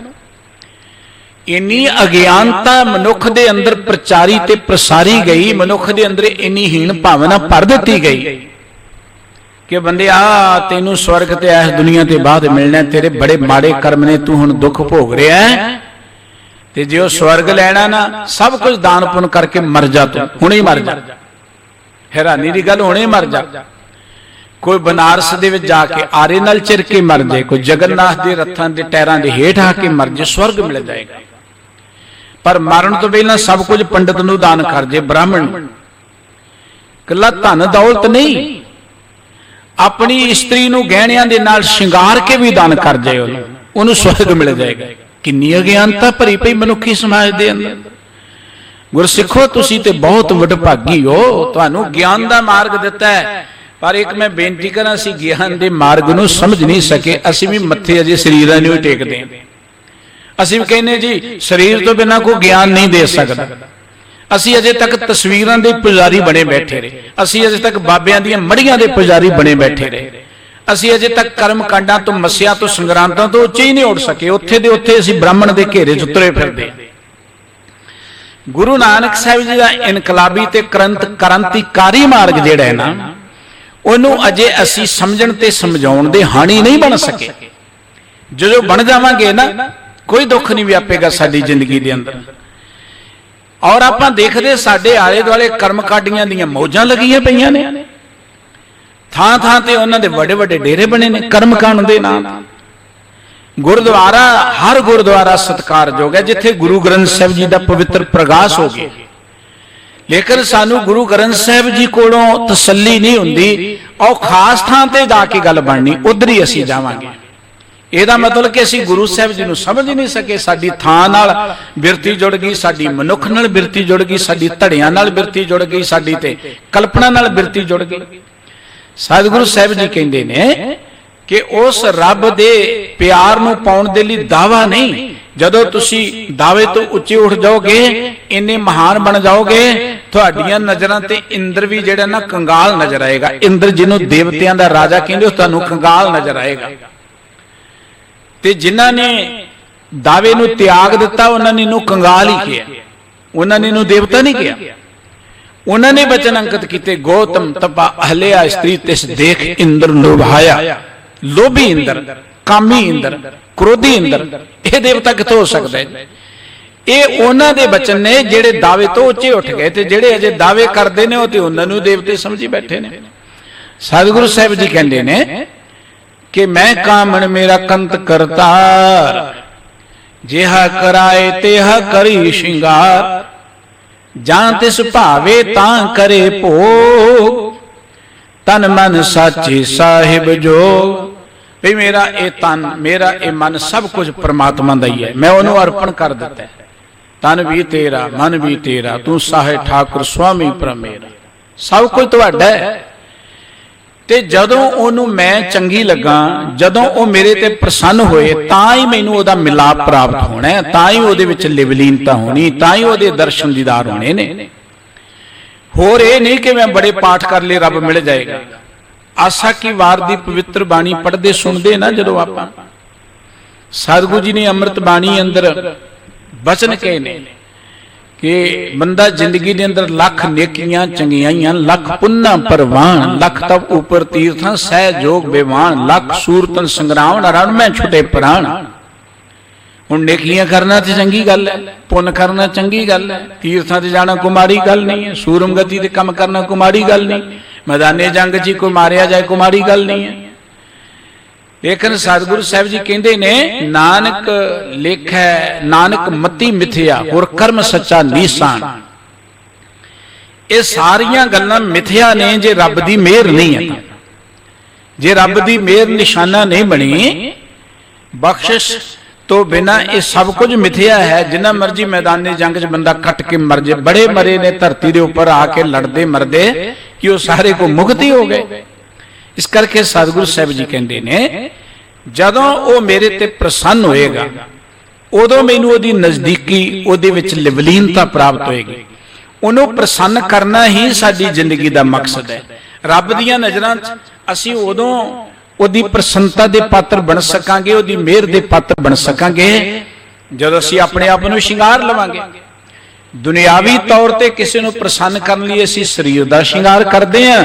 ਇੰਨੀ ਅਗਿਆਨਤਾ ਮਨੁੱਖ ਦੇ ਅੰਦਰ ਪ੍ਰਚਾਰੀ ਤੇ ਪ੍ਰਸਾਰੀ ਗਈ, ਮਨੁੱਖ ਦੇ ਅੰਦਰ ਇੰਨੀ ਹੀਣ ਭਾਵਨਾ ਭਰ ਦਿੱਤੀ ਗਈ ਕਿ ਬੰਦਿਆ ਤੈਨੂੰ ਸਵਰਗ ਤੇ ਇਸ ਦੁਨੀਆ ਤੇ ਬਾਅਦ ਮਿਲਣਾ, ਤੇਰੇ ਬੜੇ ਮਾੜੇ ਕਰਮ ਨੇ, ਤੂੰ ਹੁਣ ਦੁੱਖ ਭੋਗ ਰਿਹਾ ਹੈ, ਤੇ ਜੇ ਉਹ ਸਵਰਗ ਲੈਣਾ ਨਾ ਸਭ ਕੁਝ ਦਾਨ ਪੁੰਨ ਕਰਕੇ ਮਰ ਜਾ, ਤੂੰ ਹੁਣੇ ਹੀ ਮਰ ਜਾ। ਹੈਰਾਨੀ ਦੀ ਗੱਲ, ਹੁਣੇ ਮਰ ਜਾ। ਕੋਈ ਬਨਾਰਸ ਦੇ ਵਿੱਚ ਜਾ ਕੇ ਆਰੇ ਨਾਲ ਚਿਰ ਕੇ ਮਰ ਜਾਏ, ਕੋਈ ਜਗਨਨਾਥ ਦੇ ਰੱਥਾਂ ਦੇ ਟਾਇਰਾਂ ਦੇ ਹੇਠ ਆ ਕੇ ਮਰ ਜਾਏ, ਸਵਰਗ ਮਿਲ ਜਾਏਗਾ। ਪਰ ਮਰਨ ਤੋਂ ਪਹਿਲਾਂ ਸਭ ਕੁਝ ਪੰਡਤ ਨੂੰ ਦਾਨ ਕਰ ਜੇ, ਬ੍ਰਾਹਮਣ ਨੂੰ। ਇਕੱਲਾ ਧਨ ਦੌਲਤ ਨਹੀਂ, ਆਪਣੀ ਇਸਤਰੀ ਨੂੰ ਗਹਿਣਿਆਂ ਦੇ ਨਾਲ ਸ਼ਿੰਗਾਰ ਕੇ ਵੀ ਦਾਨ ਕਰ ਜਾਏ, ਉਹਨੂੰ ਸਵਰਗ ਮਿਲ ਜਾਏਗਾ। ਕਿੰਨੀ ਅਗਿਆਨਤਾ ਭਰੀ ਪਈ ਮਨੁੱਖੀ ਸਮਾਜ ਦੇ ਅੰਦਰ। ਗੁਰਸਿੱਖੋ ਤੁਸੀਂ ਤੇ ਬਹੁਤ ਵਡਭਾਗੀ ਹੋ, ਤੁਹਾਨੂੰ ਗਿਆਨ ਦਾ ਮਾਰਗ ਦਿੱਤਾ ਹੈ। ਪਰ ਇੱਕ ਮੈਂ ਬੇਨਤੀ ਕਰਾਂ, ਅਸੀਂ ਗਿਆਨ ਦੇ ਮਾਰਗ ਨੂੰ ਸਮਝ ਨਹੀਂ ਸਕੇ। ਅਸੀਂ ਵੀ ਮੱਥੇ ਅਜੇ ਸਰੀਰਾਂ ਨੂੰ ਹੀ ਟੇਕਦੇ ਹਾਂ। ਅਸੀਂ ਵੀ ਕਹਿੰਦੇ ਜੀ ਸਰੀਰ ਤੋਂ ਬਿਨਾਂ ਕੋਈ ਗਿਆਨ ਨਹੀਂ ਦੇ ਸਕਦਾ। ਅਸੀਂ ਅਜੇ ਤੱਕ ਤਸਵੀਰਾਂ ਦੇ ਪੁਜਾਰੀ ਬਣੇ ਬੈਠੇ ਰਹੇ। ਅਸੀਂ ਅਜੇ ਤੱਕ ਬਾਬਿਆਂ ਦੀਆਂ ਮੜੀਆਂ ਦੇ ਪੁਜਾਰੀ ਬਣੇ ਬੈਠੇ ਰਹੇ। ਅਸੀਂ ਅਜੇ ਤੱਕ ਕਰਮ ਕਾਂਡਾਂ ਤੋਂ, ਮੱਸਿਆ ਤੋਂ, ਸੰਗਰਾਂਦਾਂ ਤੋਂ ਉੱਚੇ ਹੀ ਨਹੀਂ ਉੱਠ ਸਕੇ। ਉੱਥੇ ਦੇ ਉੱਥੇ ਅਸੀਂ ਬ੍ਰਾਹਮਣ ਦੇ ਘੇਰੇ 'ਚ ਉਤਰੇ ਫਿਰਦੇ। ਗੁਰੂ ਨਾਨਕ ਸਾਹਿਬ ਜੀ ਦਾ ਇਨਕਲਾਬੀ ਤੇ ਕ੍ਰਾਂਤੀਕਾਰੀ ਮਾਰਗ ਜਿਹੜਾ ਹੈ ਨਾ, ਉਹਨੂੰ ਅਜੇ ਅਸੀਂ ਸਮਝਣ ਤੇ ਸਮਝਾਉਣ ਦੇ ਹਾਣੀ ਨਹੀਂ ਬਣ ਸਕੇ। ਜਦੋਂ ਬਣ ਜਾਵਾਂਗੇ ਨਾ, ਕੋਈ ਦੁੱਖ ਨਹੀਂ ਵਿਆਪੇਗਾ ਸਾਡੀ ਜ਼ਿੰਦਗੀ ਦੇ ਅੰਦਰ। ਔਰ ਆਪਾਂ ਦੇਖਦੇ ਸਾਡੇ ਆਲੇ ਦੁਆਲੇ ਕਰਮ ਕਾਂਡੀਆਂ ਦੀਆਂ ਮੌਜਾਂ ਲੱਗੀਆਂ ਪਈਆਂ ਨੇ। ਥਾਂ ਥਾਂ ਤੇ ਉਹਨਾਂ ਦੇ ਵੱਡੇ ਵੱਡੇ ਡੇਰੇ ਬਣੇ ਨੇ ਕਰਮ ਕਾਂਡ ਦੇ ਨਾਮ। ਗੁਰਦੁਆਰਾ, ਹਰ ਗੁਰਦੁਆਰਾ ਸਤਿਕਾਰਯੋਗ ਹੈ ਜਿੱਥੇ ਗੁਰੂ ਗ੍ਰੰਥ ਸਾਹਿਬ ਜੀ ਦਾ ਪਵਿੱਤਰ ਪ੍ਰਗਾਸ ਹੋ ਗਿਆ। ਲੇਕਿਨ ਸਾਨੂੰ ਗੁਰੂ ਗ੍ਰੰਥ ਸਾਹਿਬ ਜੀ ਕੋਲੋਂ ਤਸੱਲੀ ਨਹੀਂ ਹੁੰਦੀ। ਉਹ ਖਾਸ ਥਾਂ ਤੇ ਜਾ ਕੇ ਗੱਲ ਬਣਨੀ, ਉਧਰ ਹੀ ਅਸੀਂ ਜਾਵਾਂਗੇ। ਇਹਦਾ ਮਤਲਬ ਕਿ ਅਸੀਂ ਗੁਰੂ ਸਾਹਿਬ ਜੀ ਨੂੰ ਸਮਝ ਹੀ ਨਹੀਂ ਸਕੇ। ਸਾਡੀ ਥਾਂ ਨਾਲ ਬਿਰਤੀ ਜੁੜ ਗਈ, ਸਾਡੀ ਮਨੁੱਖ ਨਾਲ ਬਿਰਤੀ ਜੁੜ ਗਈ, ਸਾਡੀ ਧੜਿਆਂ ਨਾਲ ਬਿਰਤੀ ਜੁੜ ਗਈ, ਸਾਡੀ ਤੇ ਕਲਪਨਾ ਨਾਲ ਬਿਰਤੀ ਜੁੜ ਗਈ। ਸਤਿਗੁਰੂ ਸਾਹਿਬ ਜੀ ਕਹਿੰਦੇ ਨੇ कि उस रब दे प्यार नूं पाउण दे लई दावा नहीं, जदों तुसी दावे तो उच्चे उठ जाओगे, इन्ने महान बन जाओगे, तुहाडीआं नज़रां ते इंद्र भी जिहड़ा ना कंगाल नजर आएगा। इंद्र जिन्हों देवतियां दा राजा कहंदे उह तुहानूं कंगाल नजर आएगा। ते जिन्हां ने दावे नूं त्याग दिता उन्हां ने इहनूं कंगाल ही किया, उन्हां ने इहनूं देवता नहीं किया। उन्हां ने वचन अंकित कीते, गौतम तपा अहल्या स्त्री तिस देख इंद्र लोभाया। लोभी इंद्र, कामी इंद्र, क्रोधी इंद्र, यह देवता कितों हो सकता है? ये उन्हां दे वचन ने जिहड़े दावे तो उच्चे उठ गए, ते जिहड़े अजे दावे करदे ने ते उन्हां नूं देवते समझी बैठे ने। सतगुरु साहिब जी कहंदे ने कि मैं कामण मेरा कंत करतार, जिहा कराए तेहा करी श्रृंगार, जां तिस भावे तां करे भोग, तन मन साचे साहिब जोग। भी मेरा ये तन, मेरा ये मन सब कुछ परमात्मा दा ही है, मैं उन्होंने अर्पण कर दिता है। तन भी तेरा, मन भी तेरा, तू साहे ठाकुर स्वामी प्रमेरा, सब कुछ तुहाडा है। ते जदों ओनू मैं चंगी लगा, जदों ओ मेरे ते प्रसन्न होए, तां ही मैनू ओदा मिलाप प्राप्त होना है, तां ही ओदे विच लिवलीनता होनी, तां ही ओदे दर्शन दीदार होने ने। होर ये नहीं कि मैं बड़े पाठ कर ले रब मिल जाएगा। आसा की वार दी पवित्र बाणी पढ़दे सुनदे ना जदों आपां, सतगुरु जी ने अमृत बाणी अंदर वचन कहे ने कि बंदा जिंदगी दे अंदर लख नेकियां चंगियाइयां, लख पुन्ना परवान, लख तब ऊपर तीर्थां सह जोग बेवान, लख सूरतन संग्राम रण में छुटे प्राण। हुण नेकियां करना ते चंगी गल है, पुन्न करना चंगी गल है, तीर्थां ते जाना कोई माड़ी गल नहीं है, सूरम गति ते काम करना कोई माड़ी गल नहीं, मैदाने जंग च कोई मारिया जाए कोई माड़ी गल नहीं है। लेकिन सतगुरु साहिब जी कहते ने, नानक लेखै नानक मति मिथ्या और कर्म सच्चा नीसान। ये सारियां गल्लां मिथ्या ने जे रब दी मेहर नहीं है। जे रब दी मेहर निशाना नहीं बनी, बख्शिश तो बिना ये सब कुछ मिथ्या है। जिन्ना मर्जी मैदानी जंग च बंदा कट के मर जाए, बड़े मरे ने धरती के उपर आके लड़ते मरदे कि वो सारे को मुक्ति हो गए। इस करके सतगुरु साहिब जी कहते ने, जदों वो मेरे ते प्रसन्न होएगा, उदों मैनू ओदी नजदीकी, ओदे विच लिवलीनता प्राप्त होएगी। उन्होंने प्रसन्न करना ही साडी जिंदगी का मकसद है। रब दीयां नज़रां च असीं उदों ओदी प्रसन्नता दे पात्र बन सकांगे, ओदी मेहर दे पात्र बन सकांगे जदों असीं अपने आप नूं शिंगार लवांगे। दुनियावी तौर ते किसी नूं प्रसन्न करने लई असीं शरीर दा शिंगार करदे हां,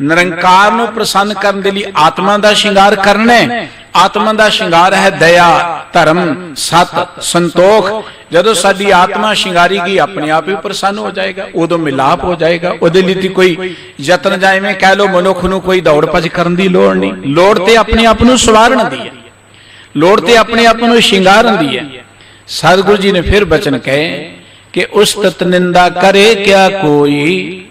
निरंकार नूं प्रसन्न करने दे लई आत्मा दा शिंगार करना है। आत्मा दा शिंगार है दया, धर्म, सत, संतोख। जदों साडी आत्मा शिंगारी गई, अपने आप ही प्रसन्न हो जाएगा, उदों मिलाप हो जाएगा। उहदे लई कोई यतन जाए में कह लो मनुख नूं कोई दौड़ भज करन दी लोड़ नहीं। लोड़ ते अपने आप नूं सवारन दी है, लोड़ ते अपने आप नूं शिंगारन दी है। सतगुरु जी ने फिर वचन कहे कि उस्तत निंदा करे क्या कोई।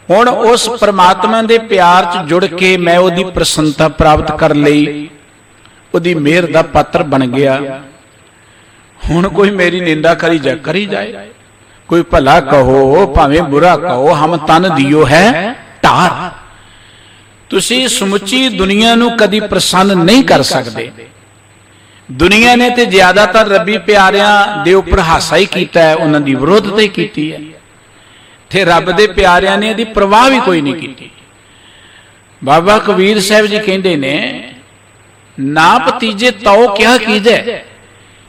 हुण उस परमात्मा दे प्यार च जुड़ के मैं उहदी प्रसन्नता प्राप्त कर लई, उहदी मेहर दा पात्र बन गया। हुण कोई मेरी निंदा करी जाए, कोई भला कहो भावें बुरा कहो, हम तन दियो है ढार। तुसी समुची दुनिया नूं कदी प्रसन्न नहीं कर सकते। दुनिया ने ते ज्यादातर रबी प्यारियां दे उपर हासा ही कीता है, उन्हां दी विरोधता ही कीती है, ते रब दे प्यारियां ने इहदी परवाह भी कोई नहीं कीती। बाबा कबीर साहिब जी कहंदे ने, ना भतीजे तो क्या कीजे,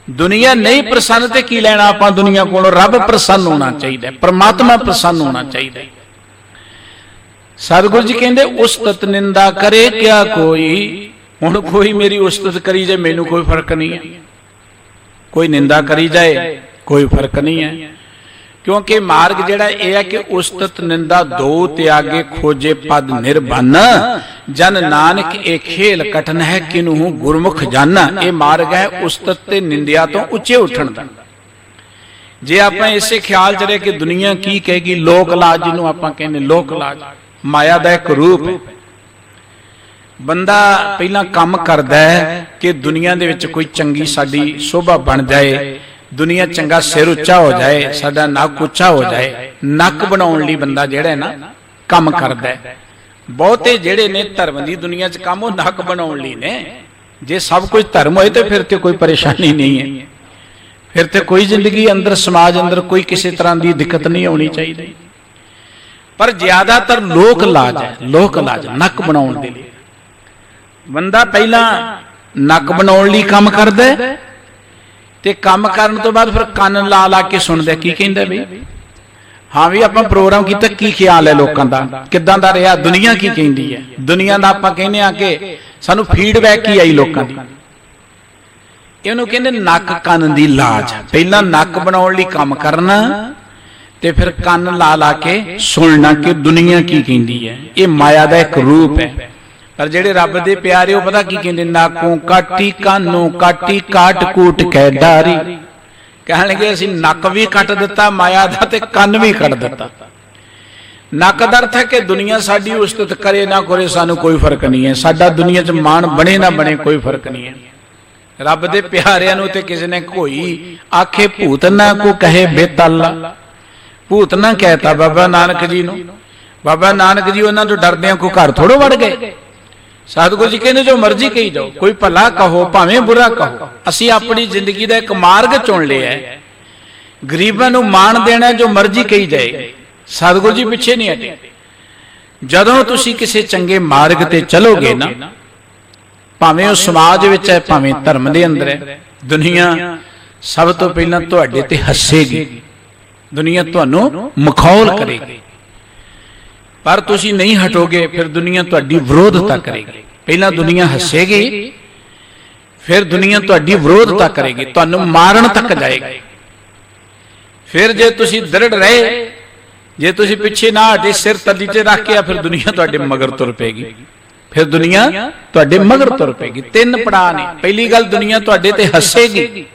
दुनिया नहीं प्रसन्न ते की लेना आपां दुनिया कोलों। रब प्रसन्न होना चाहिए, परमात्मा प्रसन्न होना चाहिए। सतगुरु जी कहंदे उस्तत निंदा करे क्या कोई। हुण कोई मेरी उस्तत करी जाए, मैनू कोई फर्क नहीं है। कोई निंदा करी जाए, कोई फर्क नहीं है। क्योंकि मार्ग जिहड़ा यह है कि उस्तत निंदा दो त्यागे खोजे पद निर्बन। जन नानक ए खेल कठन है किन्हू गुरमुख जाना। यह मार्ग है उस्तत ते निंदिया तो उच्चे उठण दा। जे आपां इसे ख्याल च रहे कि दुनिया की कहेगी, लोक लाज जिन्हों आपां कहने, लोक लाज माया दा एक रूप है। बंदा पहला काम करदा है कि दुनिया दे विच कोई चंगी साडी शोभा बन जाए, दुनिया चंगा सिर उच्चा हो जाए, साडा नक उच्चा हो जाए। नक बनाउण लई बंदा जिहड़ा है ना काम करदा है। बहुते जिहड़े ने धर्म की दुनिया च काम वो नक बनाउण लई ने। जे सब कुछ धर्म होए तो फिर तो कोई परेशानी नहीं है, फिर तो कोई जिंदगी अंदर समाज अंदर कोई किसी तरह की दिक्कत नहीं आनी चाहिए। पर ज्यादातर लोक लाज है, लोक लाज नक बनाउण दे लई। बंदा पहला नक बनाउण लई काम करदा है ते काम करन तो बाद फिर कंन ला ला के सुनदा की कहंदा बई। हाँ भी आप प्रोग्राम किया, की ख्याल है लोगों का, किदां दा रहा, दुनिया की कहती है, दुनिया का आप कहने आ कि सानू फीडबैक ही आई लोगों की। इहनूं कहंदे नक कंन दी लाज। पहला नक बनाउण लई काम करना ते फिर कंन ला ला के सुनना कि दुनिया की कहती है। ये माया का एक रूप है। पर जेड़े रब दे प्यारे वो पता की कहंदे, नाकों काटी कानों काटी काट कूट कै डारी। कह लगे असीं नक भी कट दिता माया दा ते कन्न भी कट दिता। नक दा अर्थ है कि दुनिया साडी उस्तत करे ना करे सानू कोई फर्क नहीं है, साडा दुनिया च मान बने ना बने कोई फर्क नहीं है। रब दे प्यारिਆਂ ਨੂੰ ते किसी ने कोई आखे भूत ना को कहे बेताला। भूत ना कहता बाबा नानक जी नूं। बाबा नानक जी उन्हां तों डरदिआं को घर थोड़ो वड़ गए। सतगुरु जी कहते जो मर्जी कही जाओ, कोई भला कहो भावें बुरा कहो, असी अपनी जिंदगी का एक मार्ग चुन लिया है। गरीबां नूं मान देना जो मर्जी कही जाए, सतगुरु जी पिछे नहीं हटे। जदों तुसी किसी चंगे मार्ग ते चलोगे ना, भावें उस समाज विच है भावें धर्म दे अंदर है, दुनिया सब तो पहला तुहाडे ते हसेगी, दुनिया तुहानूं मखौल करेगी। पर तुसी नहीं हटोगे फिर दुनिया तुहाडी विरोधता करेगी। पहला दुनिया हसेगी फिर दुनिया तुहाडी विरोधता करेगी, तुहानूं मारन तक जाएगी। फिर जे तुसी दृढ़ रहे, जे तुसी पिछे ना हटे सिर तली च रख के फिर दुनिया तुहाडे मगर तुर पेगी। फिर दुनिया तुहाडे मगर तुर पेगी। तीन पड़ाव ने। पहली गल दुनिया तुहाडे ते हसेगी।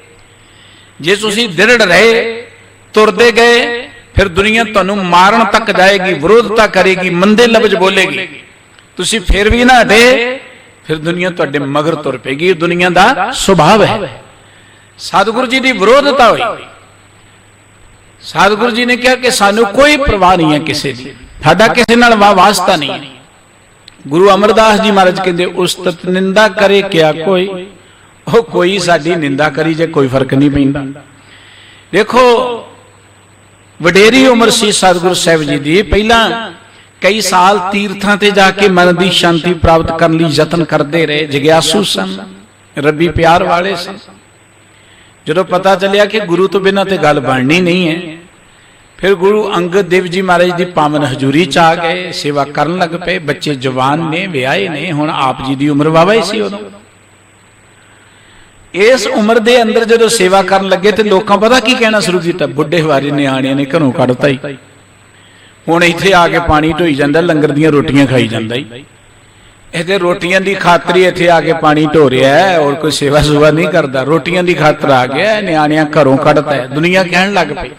जे तुसी दृढ़ रहे तुरदे गए फिर दुनिया तुहानूं मारन तक जाएगी, विरोधता करेगी, मंदे लफ्ज बोलेगी। तुसी फिर भी ना हटे फिर दुनिया तुहाडे मगर तुर पेगी। दुनिया दा सुभाव है। सतगुरु जी की विरोधता हुई। सतगुरु जी ने कहा कि सानू कोई परवाह नहीं है किसी की, साडा किसी नाल वास्ता नहीं है। गुरु अमरदास जी महाराज कहते उस्तत निंदा करे क्या कोई, ओ कोई साडी निंदा करी जे कोई फर्क नहीं पैंदा। देखो वडेरी उम्र सी सतगुरु साहिब जी दी। पहला कई साल तीर्थां ते जाके मन की शांति प्राप्त करने लई यतन करते रहे, जिग्यासू सन, रब्बी प्यार वाले सन। जदों पता चलिया कि गुरु तो बिना ते गल बननी नहीं है, फिर गुरु अंगद देव जी महाराज की पावन हजूरी च आ गए, सेवा करन लग पे। बच्चे जवान ने, विआहे ने, हुण आप जी की उम्र वावा ही सी उदों। इस उम्र के अंदर जो सेवा करन लगे तो लोगों पता की कहना शुरू किया, बुढ़े वारे न्याणिया ने घरों कढ़ता ही, हुण इत्थे आके पानी ढोई जांदा, लंगर दीयां रोटियां खाई जांदा ही। इहदे रोटियां की खातर ही इत्थे आके पानी ढो रहा है और कोई सेवा सुवा नहीं करता। रोटियां की खातर आ गया, न्याणिया घरों कढ़ता है, दुनिया कहन लग पई।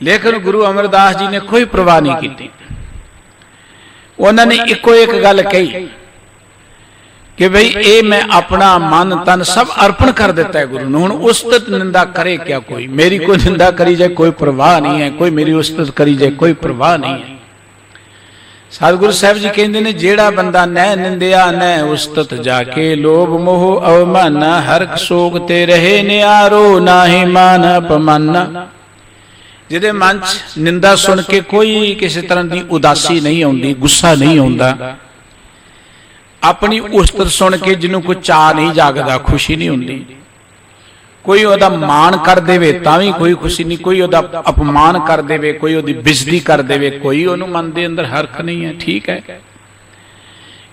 लेकिन गुरु अमरदास जी ने कोई परवाह नहीं की। उन्होंने इको एक गल कही कि भाई ये मैं अपना मन तन सब अर्पण कर देता है गुरु ने। हुण उस्तत निंदा करे क्या कोई, मेरी कोई निंदा करी जाए कोई परवाह नहीं है, कोई मेरी उस्तत करी जाए कोई परवाह नहीं है। सतगुरु साहब जी कहते ने जेड़ा बंदा न निंदिया न उस्तत जाके, लोभ मोह अवमाना, हर सोग ते रहे न्यारो, नाहि मान अपमाना। जिहदे मन च निंदा सुन के कोई किसी तरह की उदासी नहीं आउंदी, गुस्सा नहीं आउंदा, अपनी उस्तत सुन के जिन्हों कोई चाह नहीं जागदा, खुशी नहीं होंदी। कोई ओदा मान कर देवे तां भी कोई खुशी नहीं, कोई ओदा अपमान कर देवे, कोई ओदी बेइज्जती कर देवे, कोई ओनू मन दे अंदर हरख नहीं है। ठीक है,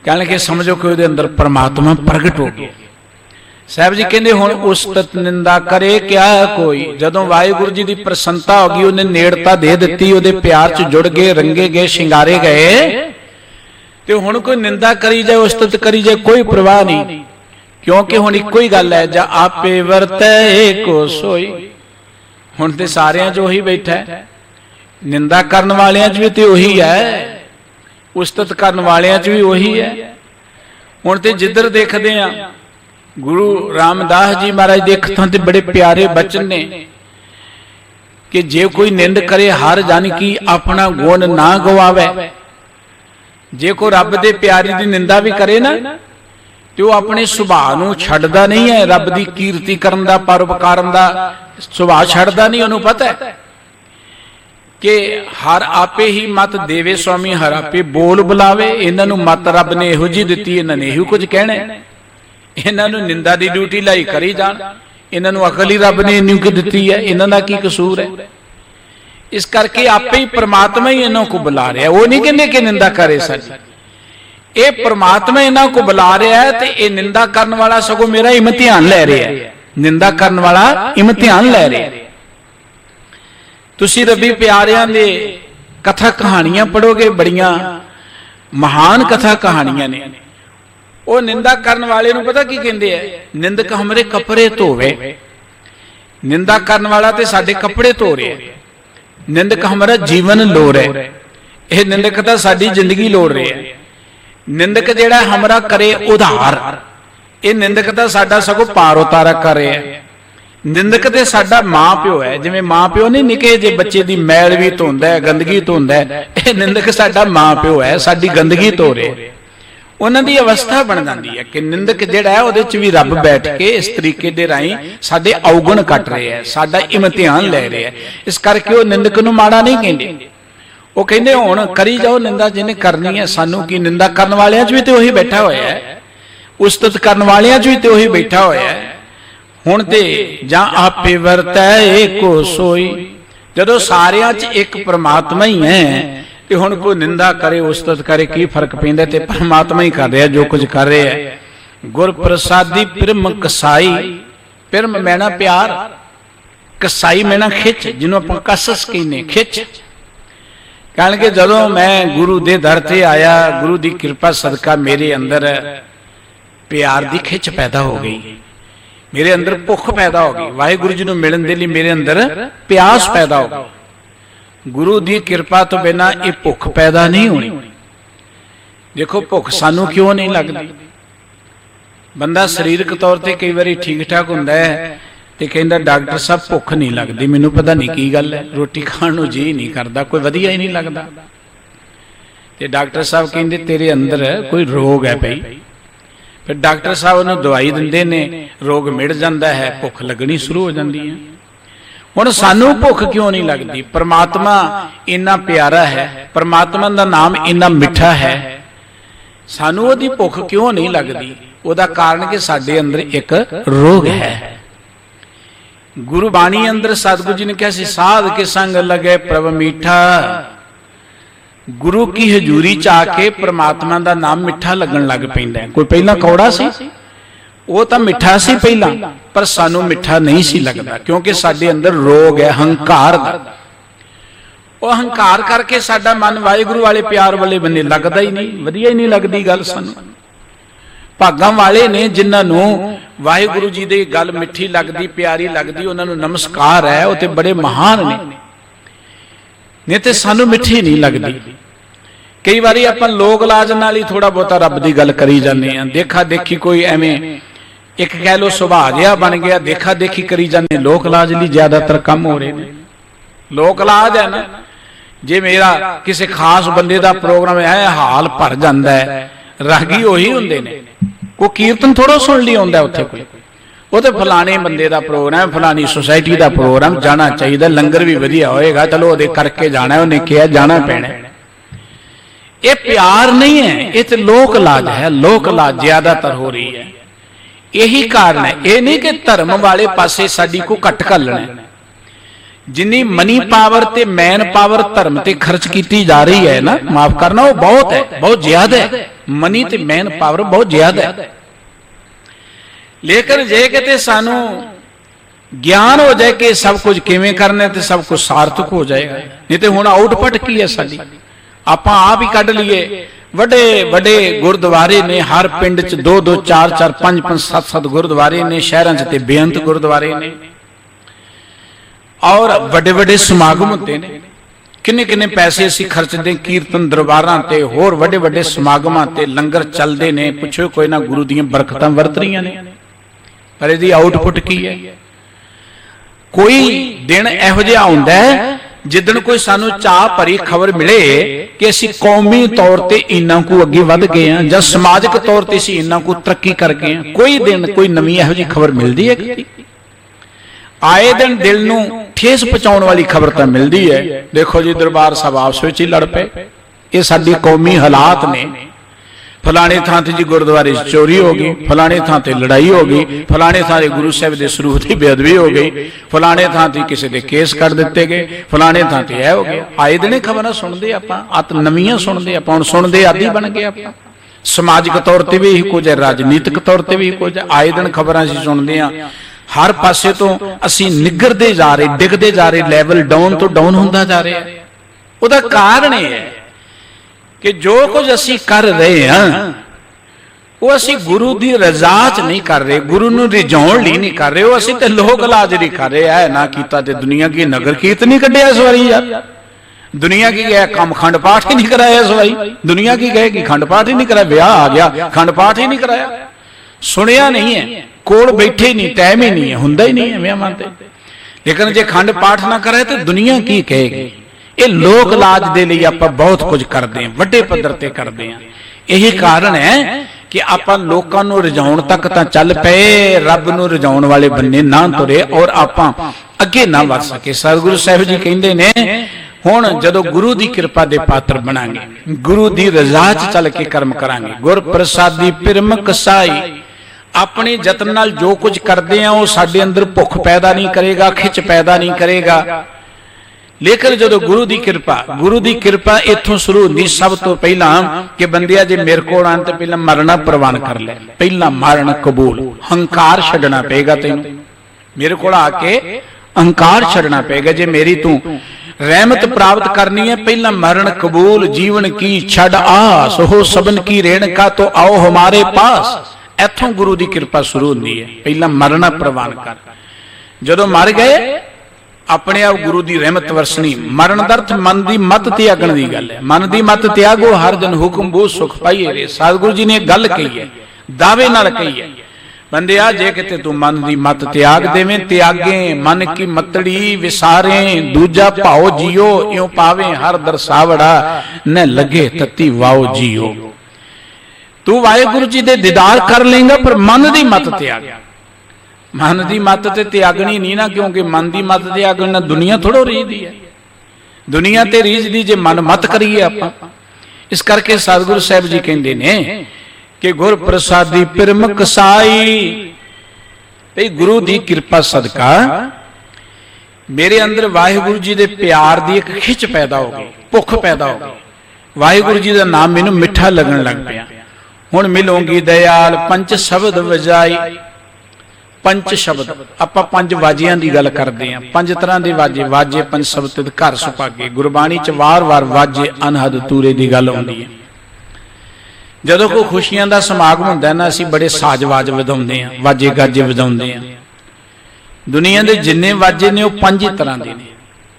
कहने लगे समझो कि ओदे अंदर परमात्मा प्रगट हो गया। साहब जी कहते हुण उस्तत निंदा करे क्या कोई। जदों वाहिगुरु जी की प्रसन्नता हो गई, उन्हें नेड़ता दे दी, ओदे प्यार च जुड़ गए, रंगे गए, शिंगारे गए, तो हुण कोई निंदा करी जाए उस्तत करी जाए कोई परवाह नहीं। क्योंकि हुण इक्को ही गल है, जा आपे वरतै को सोई। हुण ते सारियां च उही बैठा है, निंदा करन वालियां च भी ते उही है, उस्तत करन वालियां च भी उही है। हुण ते जिधर देखदे आ गुरु रामदास जी महाराज दे अखां ते बड़े प्यारे बचन ने कि जे कोई निंद करे हर जान की अपना गुण ना गवावे, जे कोई रब दे प्यारे की निंदा भी करे ना तो अपने सुभाव नूं छड्डदा नहीं है, रब की कीर्ति करन दा परोपकारण दा सुभाव छड्डदा नहीं। उन्होंने पता है कि हर आपे ही मत देवे स्वामी, हर आपे बोल बुलावे। इन्हां नूं मत रब ने इहो जी दित्ती, इन्हां ने इहो कुछ कहना है। इन्हां नूं निंदा की ड्यूटी लाई करी जाण, इन्हां नूं अकल ही रब ने इन्नी की दित्ती है, इन्हां दा की कसूर है। इस करके आपे ही परमात्मा ही इन्हों को बुला रहा है। वो नहीं कहते कि निंदा करे साडी, ये परमात्मा इन्हों को बुला रहा है। तो ये निंदा करने वाला सगों मेरा इम्तिहान ले रहा है, निंदा करने वाला इम्तिहान ले रहा है। तुसी रबी प्यारियां दे कथा कहानियां पढ़ोगे, बड़ियां महान कथा कहानियां ने। वो निंदा करने वाले नूं पता की कहंदे है, निंदक हमरे कपड़े धोवे। निंदा करने वाला ते साडे कपड़े धो रहा है। निंदक हमारा जीवन लोड़ है, यह निंदक तो साडी जिंदगी लोड़ रहे है। निंदक जिहड़ा हमारा करे उधार, ये निंदक तो साडा सगों पार उतारा कर रहा है। निंदक तो साडा मां प्यो है, जिवें मां प्यो नहीं निके जे बच्चे की मैल भी धोंदा है, गंदगी धोंदा है, यह निंदक साडा मां प्यो है, साडी गंदगी धो रहे। उन्हां दी अवस्था बन जाती है कि निंदक जिहड़ा है उहदे च भी रब बैठ के इस तरीके दे राही साडे अवगुण कट रहे हैं, साडा इम्तिहान ले रहे हैं। इस करके वो निंदक नूं माड़ा नहीं कहंदे, वो कहंदे हुण करी जाओ निंदा जिन्हें करनी है। सानू की निंदा करने वालियां च भी तो उही बैठा होया है, उस्तत करने वालियां च भी तो उही बैठा होया है। हुण ते जां आपे वरतै एको सोई, जदों सारियां च एक परमात्मा ही है ते हुण कोई निंदा करे उस्तत करे की फर्क पैंदा? ते परमात्मा ही कर रहा जो कुछ कर रहा है। गुर प्रसादी पिरम कसाई, पिरम मैना प्यार, कसाई मैना खिच, जिन्हों आप कसस कहने खिच। कहण के जदों मैं गुरु दे दर ते आया, गुरु की कृपा सदका मेरे अंदर प्यार की खिच पैदा हो गई, मेरे अंदर भुख पैदा हो गई, वाहिगुरु जी नूं मिलण दे लई मेरे अंदर प्यास पैदा हो गई। गुरु की कृपा तो बिना ये भुख पैदा नहीं होनी। देखो भुख सानू क्यों नहीं लगती? बंदा शरीरक तौर पर कई बार ठीक ठाक हुंदा है ते कहंदा डॉक्टर साहब भुख नहीं लगती, मैनूं पता नहीं की गल है, रोटी खाण नूं जी नहीं करता, कोई वधिया ही नहीं लगता। ते डॉक्टर साहब कहंदे तेरे अंदर कोई रोग है पई। फिर डॉक्टर साहब उन्हें दवाई दिंदे ने, रोग मिट जाता है, भुख लगनी शुरू हो जाती है। हुण सानू भुख क्यों नहीं लगती? परमात्मा इन्ना प्यारा है, परमात्मा का नाम इन्ना मिठा है, सानू उहदी भुख क्यों नहीं लगती? उहदा कारण कि साडे अंदर एक रोग है। गुरु बाणी अंदर सतगुरु जी ने कहा सी, साध के संग लगे प्रभ मीठा। गुरु की हजूरी च आके परमात्मा का नाम मिठा लगन लग पैंदा है। कोई पहला कौड़ा सी, वो तो मिठा सी पहला, पर सानू मिठा नहीं सी लगता, क्योंकि साडे अंदर रोग है हंकार दा। वो हंकार करके साडा मन वाहिगुरु वाले प्यार वाले बन्ने लगता ही नहीं, वधिया ही नहीं लगती गल। सानू भागां वाले ने जिन्हां वाहिगुरु जी की गल मिठी लगती प्यारी लगती, उन्होंने नमस्कार है, वो तो बड़े महान ने, नहीं तो सानू मिठी नहीं लगती। कई बारी आपां लोक लाज नाल ही थोड़ा बहुता रब की गल करी जाने हैं, देखा देखी कोई एवें एक कह लो सुभाव जिहा बन गया, देखा देखी करी जाने। लोक लाज लिए ज्यादातर कम हो रहे हैं। लोक लाज है ना, जे मेरा किसी खास बंदे का प्रोग्राम है, हाल भर जाता है, रागी उही हुंदे ने, कोई कीर्तन थोड़ा सुन लिया होंदा उत्थे, कोई वो तो फलाने बंदे का प्रोग्राम, फलानी सोसाइटी का प्रोग्राम, जाना चाहिए, लंगर भी वधिया होएगा, चलो वो करके जाना, उन्हें कहा जाना पैना। ये प्यार नहीं है, ये तो लोक लाज है, लोक लाज ज्यादातर हो रही है। यही कारण है, ये नहीं कि धर्म वाले पासे साडी को घट घलना। जिन्नी मनी पावर ते मैन पावर धर्म ते खर्च की जा रही है ना, माफ करना, वो बहुत है, बहुत ज्यादा है। मनी ते मैन पावर बहुत ज्यादा है। लेकिन जे किते सानू ज्ञान हो जाए कि सब कुछ किवें करना, तो सब कुछ सार्थक हो जाएगा। नहीं तो हुण आउटपुट की है साडी, आपां आप ही कढ लीए। वडे वडे गुरुद्वारे ने, हर पिंड च 2-2 4-4 5-5 7-7 गुरुद्वारे ने, शहरां च ते बेअंत गुरुद्वारे ने, और वडे वडे समागम होंदे ने। किन्ने किन्ने पैसे असीं खर्चदे कीर्तन दरबारां ते, होर वडे वडे समागमां ते, लंगर चलदे ने, पुछो कोई ना गुरु दीयां बरकतां वरत रहीआं ने, पर इहदी आउटपुट की है? कोई दिन इहो जिहा आउंदा है जिदन कोई सानू चाह भरी खबर मिले कि असी कौमी तौर ते इन्ना को अगे वध गए हैं जां समाजिक तौर ते असी इन्ना को तरक्की कर गए हैं, कोई दिन कोई नवीं इहो जी खबर मिलती है? आए दिन दिल नूं ठेस पहुंचाउण वाली खबर तो मिलती है। देखो जी दरबार साहब आपस विच ही लड़ पे, ये साडी कौमी हालात ने। फलाने थां ते जी गुरुद्वारे चोरी हो गई, फलाने थां ते लड़ाई हो गई, फलाने थां ते गुरु साहब दे सरूप की बेअदबी हो गई, फलाने थां ते किसी दे केस कर दिते गए, फलाने थां ते यह हो गया। आए दिन खबर सुनते आपां, अत नवीं सुनते आपां, हुण सुनते आदि बन गए आपां। समाजिक तौर पर भी यही कुछ है, राजनीतिक तौर पर भी कुछ है। आए दिन खबर असीं सुनते हैं, हर पासे तो असीं निगरते जा रहे, डिगते जा रहे, लैवल डाउन तो डाउन होंदा जा रहा है। उसदा कारण यह है कि जो कुछ असी कर रहे हैं वो असी गुरु की रजा च नहीं कर रहे, गुरु नूं रिझाउण लई नहीं कर रहे, वो असी ते लोक लाज नहीं कर रहे। है ना कीता ते दुनिया की नगर कीर्तन नहीं कढ़िया इस बारी यार, दुनिया की गया कम खंड पाठ ही नहीं कराया इस बारी, दुनिया की गए कि खंड पाठ ही नहीं कराया, ब्याह आ गया खंड पाठ ही नहीं कराया, सुनिया नहीं है, कोल बैठे ही नहीं, टाइम ही नहीं है, हुंदा ही नहीं है ब्याह मानते। लेकिन जे खंड पाठ ना करे तो दुनिया की कहेगी। ये लोक लाज दे लिए आप बहुत कुछ करते हैं, वड्डे पद्धर ते करते हैं। यही कारण है कि आप लोगों को रिझाउण तक तो चल पे, रब नूं रिझाउण वाले बन्ने ना तुरे और आप अगे ना वध सके। सतगुरु साहिब जी कहते ने हुण जदों गुरु की कृपा दे पात्र बनांगे, गुरु की रजा च चल के कर्म करांगे, गुर प्रसादी पिरम कसाई, अपने जतन नाल जो कुछ करते हैं वो साडे अंदर भुख पैदा नहीं करेगा, खिच पैदा नहीं करेगा। लेकिन जो गुरु की कृपा इत्थों शुरू होती, सब तो पहला कि बंदिया जे मेरे को आने तो पहला मरना प्रवान कर ले, पहला मरण कबूल, हंकार छड्डना पेगा तेन, मेरे को आके अहंकार छड्डना पेगा। जे मेरी तू रहमत प्राप्त करनी है, पहला मरण कबूल, जीवन की छड़ आस हो सबन की रेणका तो आओ हमारे पास। इत्थों गुरु की कृपा शुरू होती है, पहला मरना प्रवान कर। जदों मर गए अपने आप गुरु की रहमत वरसनी। मरण दर्थ मन की मत त्यागण की गल है, मन की मत त्यागो हर दिन हुक्म बो सुख पाइए रे। सतगुरु जी ने गल कही है, दावे नाल कही है, बंदिया जे किते तू मन की मत त्याग देवें, त्यागे मन की मतड़ी विसारे, दूजा भाओ जियो इं पावे हर दरसावड़ा, न लगे तत्ती वाओ जियो। तू वाहिगुरु जी दे दीदार कर लेंगा पर मन की मत त्याग, मन की मत ते त्यागनी नहीं ना, क्योंकि मन की मत त्यागना दुनिया थोड़ो रीझदी है, दुनिया ते रीझदी जे मन मत करिए आपां। इस करके सतगुरु साहिब जी कहते ने कि गुर प्रसादी पिरम कसाई, ते गुरु की कृपा सदका मेरे अंदर वाहिगुरु जी दे प्यार की एक खिच पैदा हो गई, भुख पैदा हो गई। वाहिगुरु जी का नाम मैनूं मिठा लगन लग पिया। हुण मिलोगी दयाल पंच शब्द वजाई, पंच शब्द आप पंज वाजियां की गल करते हैं, पंज तरह के वाजे, वाजे पंच शब्द घर सुभागे। गुरबाणी च वार वार वाजे अनहद तूरे की गल आउंदी है। जदों कोई खुशियां का समागम हुंदा है ना, असीं बड़े साज वाज वजाउंदे हैं, वाजे गाजे वजाउंदे हैं। दुनिया के जिन्ने वाजे ने वो पंज तरह के ने,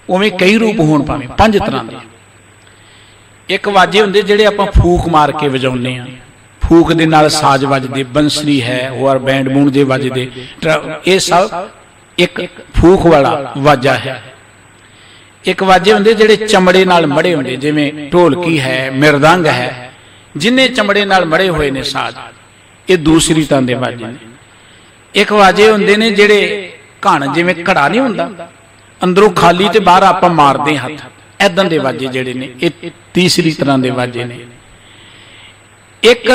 उवें कई रूप होण पावें, पंज तरह के। एक वाजे हुंदे जिहड़े आपां फूक मार के वजाउंदे हैं, फूक दे नाल साज वजदे, बंसरी है और बैंड बूंड दे वजदे, ये सब एक फूक वाला वाजा है। एक वाजे हुंदे जिहड़े चमड़े नाल मड़े हुंदे, जिवें ढोलकी है, मृदंग है, जिन्ने चमड़े नाल मड़े हुए ने साज, ये दूसरी तरह दे वाजे ने। एक वाजे हुंदे ने जिहड़े घण, जिवें घड़ा नहीं हुंदा अंदरों खाली ते बाहर आपां मारदे हत्थ, ऐदां दे वाजे जिहड़े ने, ये तीसरी तरह दे वाजे ने। एक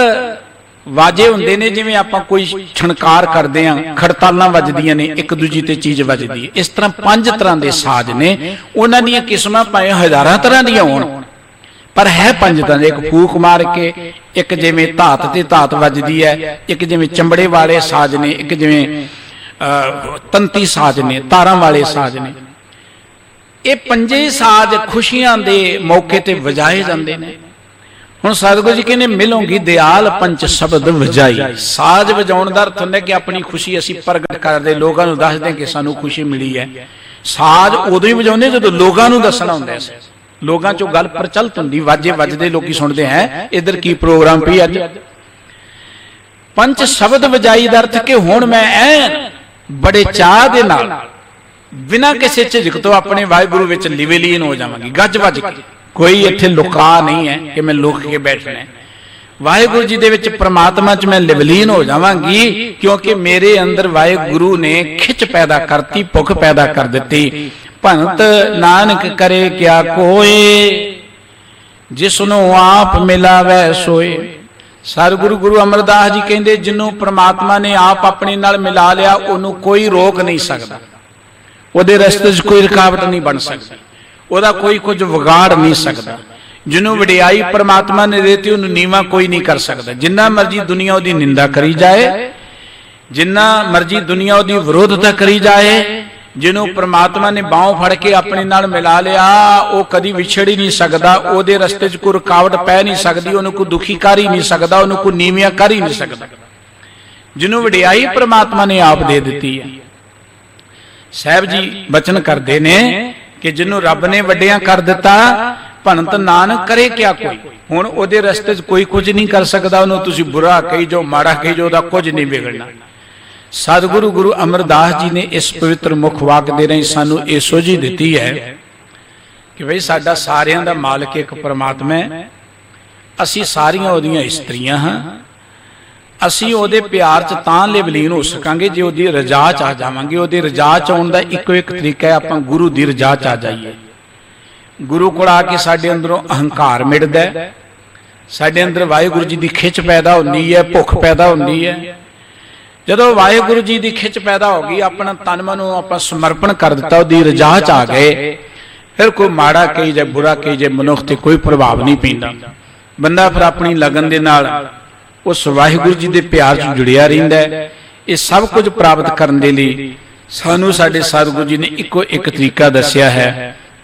वाजे हुंदे ने जिवें आपां कोई छणकार करदे हां, खड़तालां वजदियां ने, एक दूजी ते चीज वजदी है। इस तरह पंज तरह के साज ने, उन्हां दीयां किस्मां भावें हज़ारां तरह दीयां होण, पर है पंज तरह। एक फूक मार के, एक जिवें धात ते धात वजदी है, एक जिवें चंबड़े वाले साज ने, एक जिवें तंती साज ने, तारां वाले साज ने। ये पंजे साज खुशियां दे मौके ते वजाए जांदे ने। हुण सतगुरु जी कहने मिलोगी दयाल पंच शब्द वजाई। साज वजाउण दा अर्थ हुंदा कि अपनी खुशी असीं प्रगट करदे, लोकां नूं दसदे कि सानूं खुशी मिली है। साज उदों ही वजाउंदे जदों लोकां नूं दसना हुंदा है, लोकां चों गल प्रचलित हुंदी, वाजे वजदे, लोकी सुणदे हैं इधर की प्रोग्राम पई अज। पंच शब्द वजाई दा अर्थ कि हुण मैं ऐन बड़े चाह दे नाल बिना किसी झिझक तो अपने वाहिगुरु विच लिवेलीन हो जावांगी गज वज के। कोई इत्थे लुका नहीं है कि मैं लुक के बैठना है। वाहिगुरु जी दे विच परमात्मा च मैं लिवलीन हो जावांगी, क्योंकि मेरे अंदर वाहिगुरु ने खिच पैदा करती, भुख पैदा कर दिती। भगत नानक करे क्या कोई, जिसनु आप मिलावै सोए। सतगुरु गुरु अमरदास जी कहते जिन्हों परमात्मा ने आप अपने नाल मिला लिया उन्होंने कोई रोक नहीं सकता, ਉਹਦੇ ਰਸਤੇ 'ਚ कोई रुकावट नहीं बन सकती, ਉਹਦਾ कोई कुछ ਵਿਗਾੜ नहीं सकता। जिन्हों वडियाई परमात्मा ने देती उन्होंने नीवा कोई नहीं कर सकता। जिन्ना मर्जी दुनिया उसकी निंदा करी जाए, जिन्ना मर्जी दुनिया उसकी विरोधता करी जाए, जिन्हों परमात्मा ने बाहों फड़ के अपने नाल मिला लिया वो कदी विछड़ ही नहीं सकता। ਉਹਦੇ रस्ते 'ਚ कोई रुकावट पै नहीं सकती, उन्होंने कोई दुखी कर ही नहीं सकता, उन्होंने कोई नीवियां कर ही नहीं सकता। जिन्हों वडियाई परमात्मा ने आप दे दी है। साहब जी बचन करते ने कि जिन्हों रब ने वड्डियां कर दिता, भगत नानक करे क्या कोई। हुण उहदे रस्ते 'च कोई कुछ नहीं कर सकता, उन्होंने तुसीं बुरा कही जाओ, माड़ा कही जाओ, उहदा कुछ नहीं बिगड़ना। सतगुरु गुरु अमरदास जी ने इस पवित्र मुख वाक दे रही सानू ये सोझी दिती है कि भाई साडा सारियां दा मालिक एक परमात्मा है, असीं सारियां उहदियां इस्त्रियां हां। असीं उहदे प्यार च तां लिवलीन हो सकांगे जे उहदी रजा च आ जावांगे। उहदी रजा च आउण दा इक्को एक तरीका है आपां गुरु दी रजा च आ जाइए। गुरु कोल आके साडे अंदरों अहंकार मिटदा है, साडे अंदर वाहिगुरु जी दी खिच पैदा हुंदी है, भुख पैदा हुंदी है। जदों वाहिगुरु जी दी खिच पैदा हो गई, अपना तन मन आपां समर्पण कर दिता, उहदी रजा च आ गए, फिर कोई माड़ा कही जाए, बुरा कही जाए, मनुख ते कोई प्रभाव नहीं पैंदा। बंदा फिर अपनी लगन दे नाल उस वाहिगुरु जी दे प्यार च जुड़िया रहिंदा है। ये सब कुछ प्राप्त करने दे लई सानू साडे सतगुरु जी ने इक्को एक तरीका दस्सिया है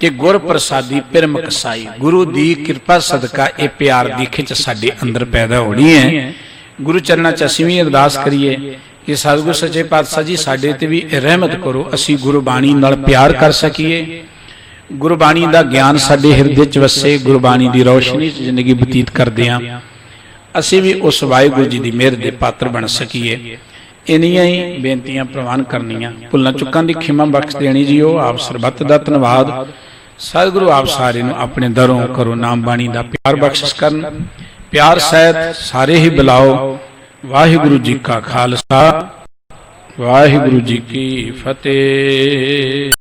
कि गुर प्रसादी पिरम कसाई। गुरु दी कृपा सदका ये प्यार दी खिच साडे अंदर पैदा होनी है। गुरु चरणां च असीं भी अरदास करिए कि सतगुरु सच्चे पातशाह जी साडे ते भी रहमत करो, असीं गुरबाणी नाल प्यार कर सकीए, गुरबाणी दा ज्ञान साडे हिरदे च वसे, गुरबाणी दी रोशनी च जिंदगी बतीत करदे हां, असीं भी उस वाहिगुरु जी की मेहर के पात्र बन सकीए। इन्नियां ही बेनतियां प्रवान करनियां, भुल्लां चुकां दी खिमा बख्श देनी जी। हो आप सरबत दा धन्नवाद। सतगुरु आप सारे नूं अपने दरों करो नाम बाणी दा प्यार बख्शिश करन, प्यार सहित सारे ही बुलाओ। वाहिगुरु जी का खालसा, वाहिगुरु जी की फतेह।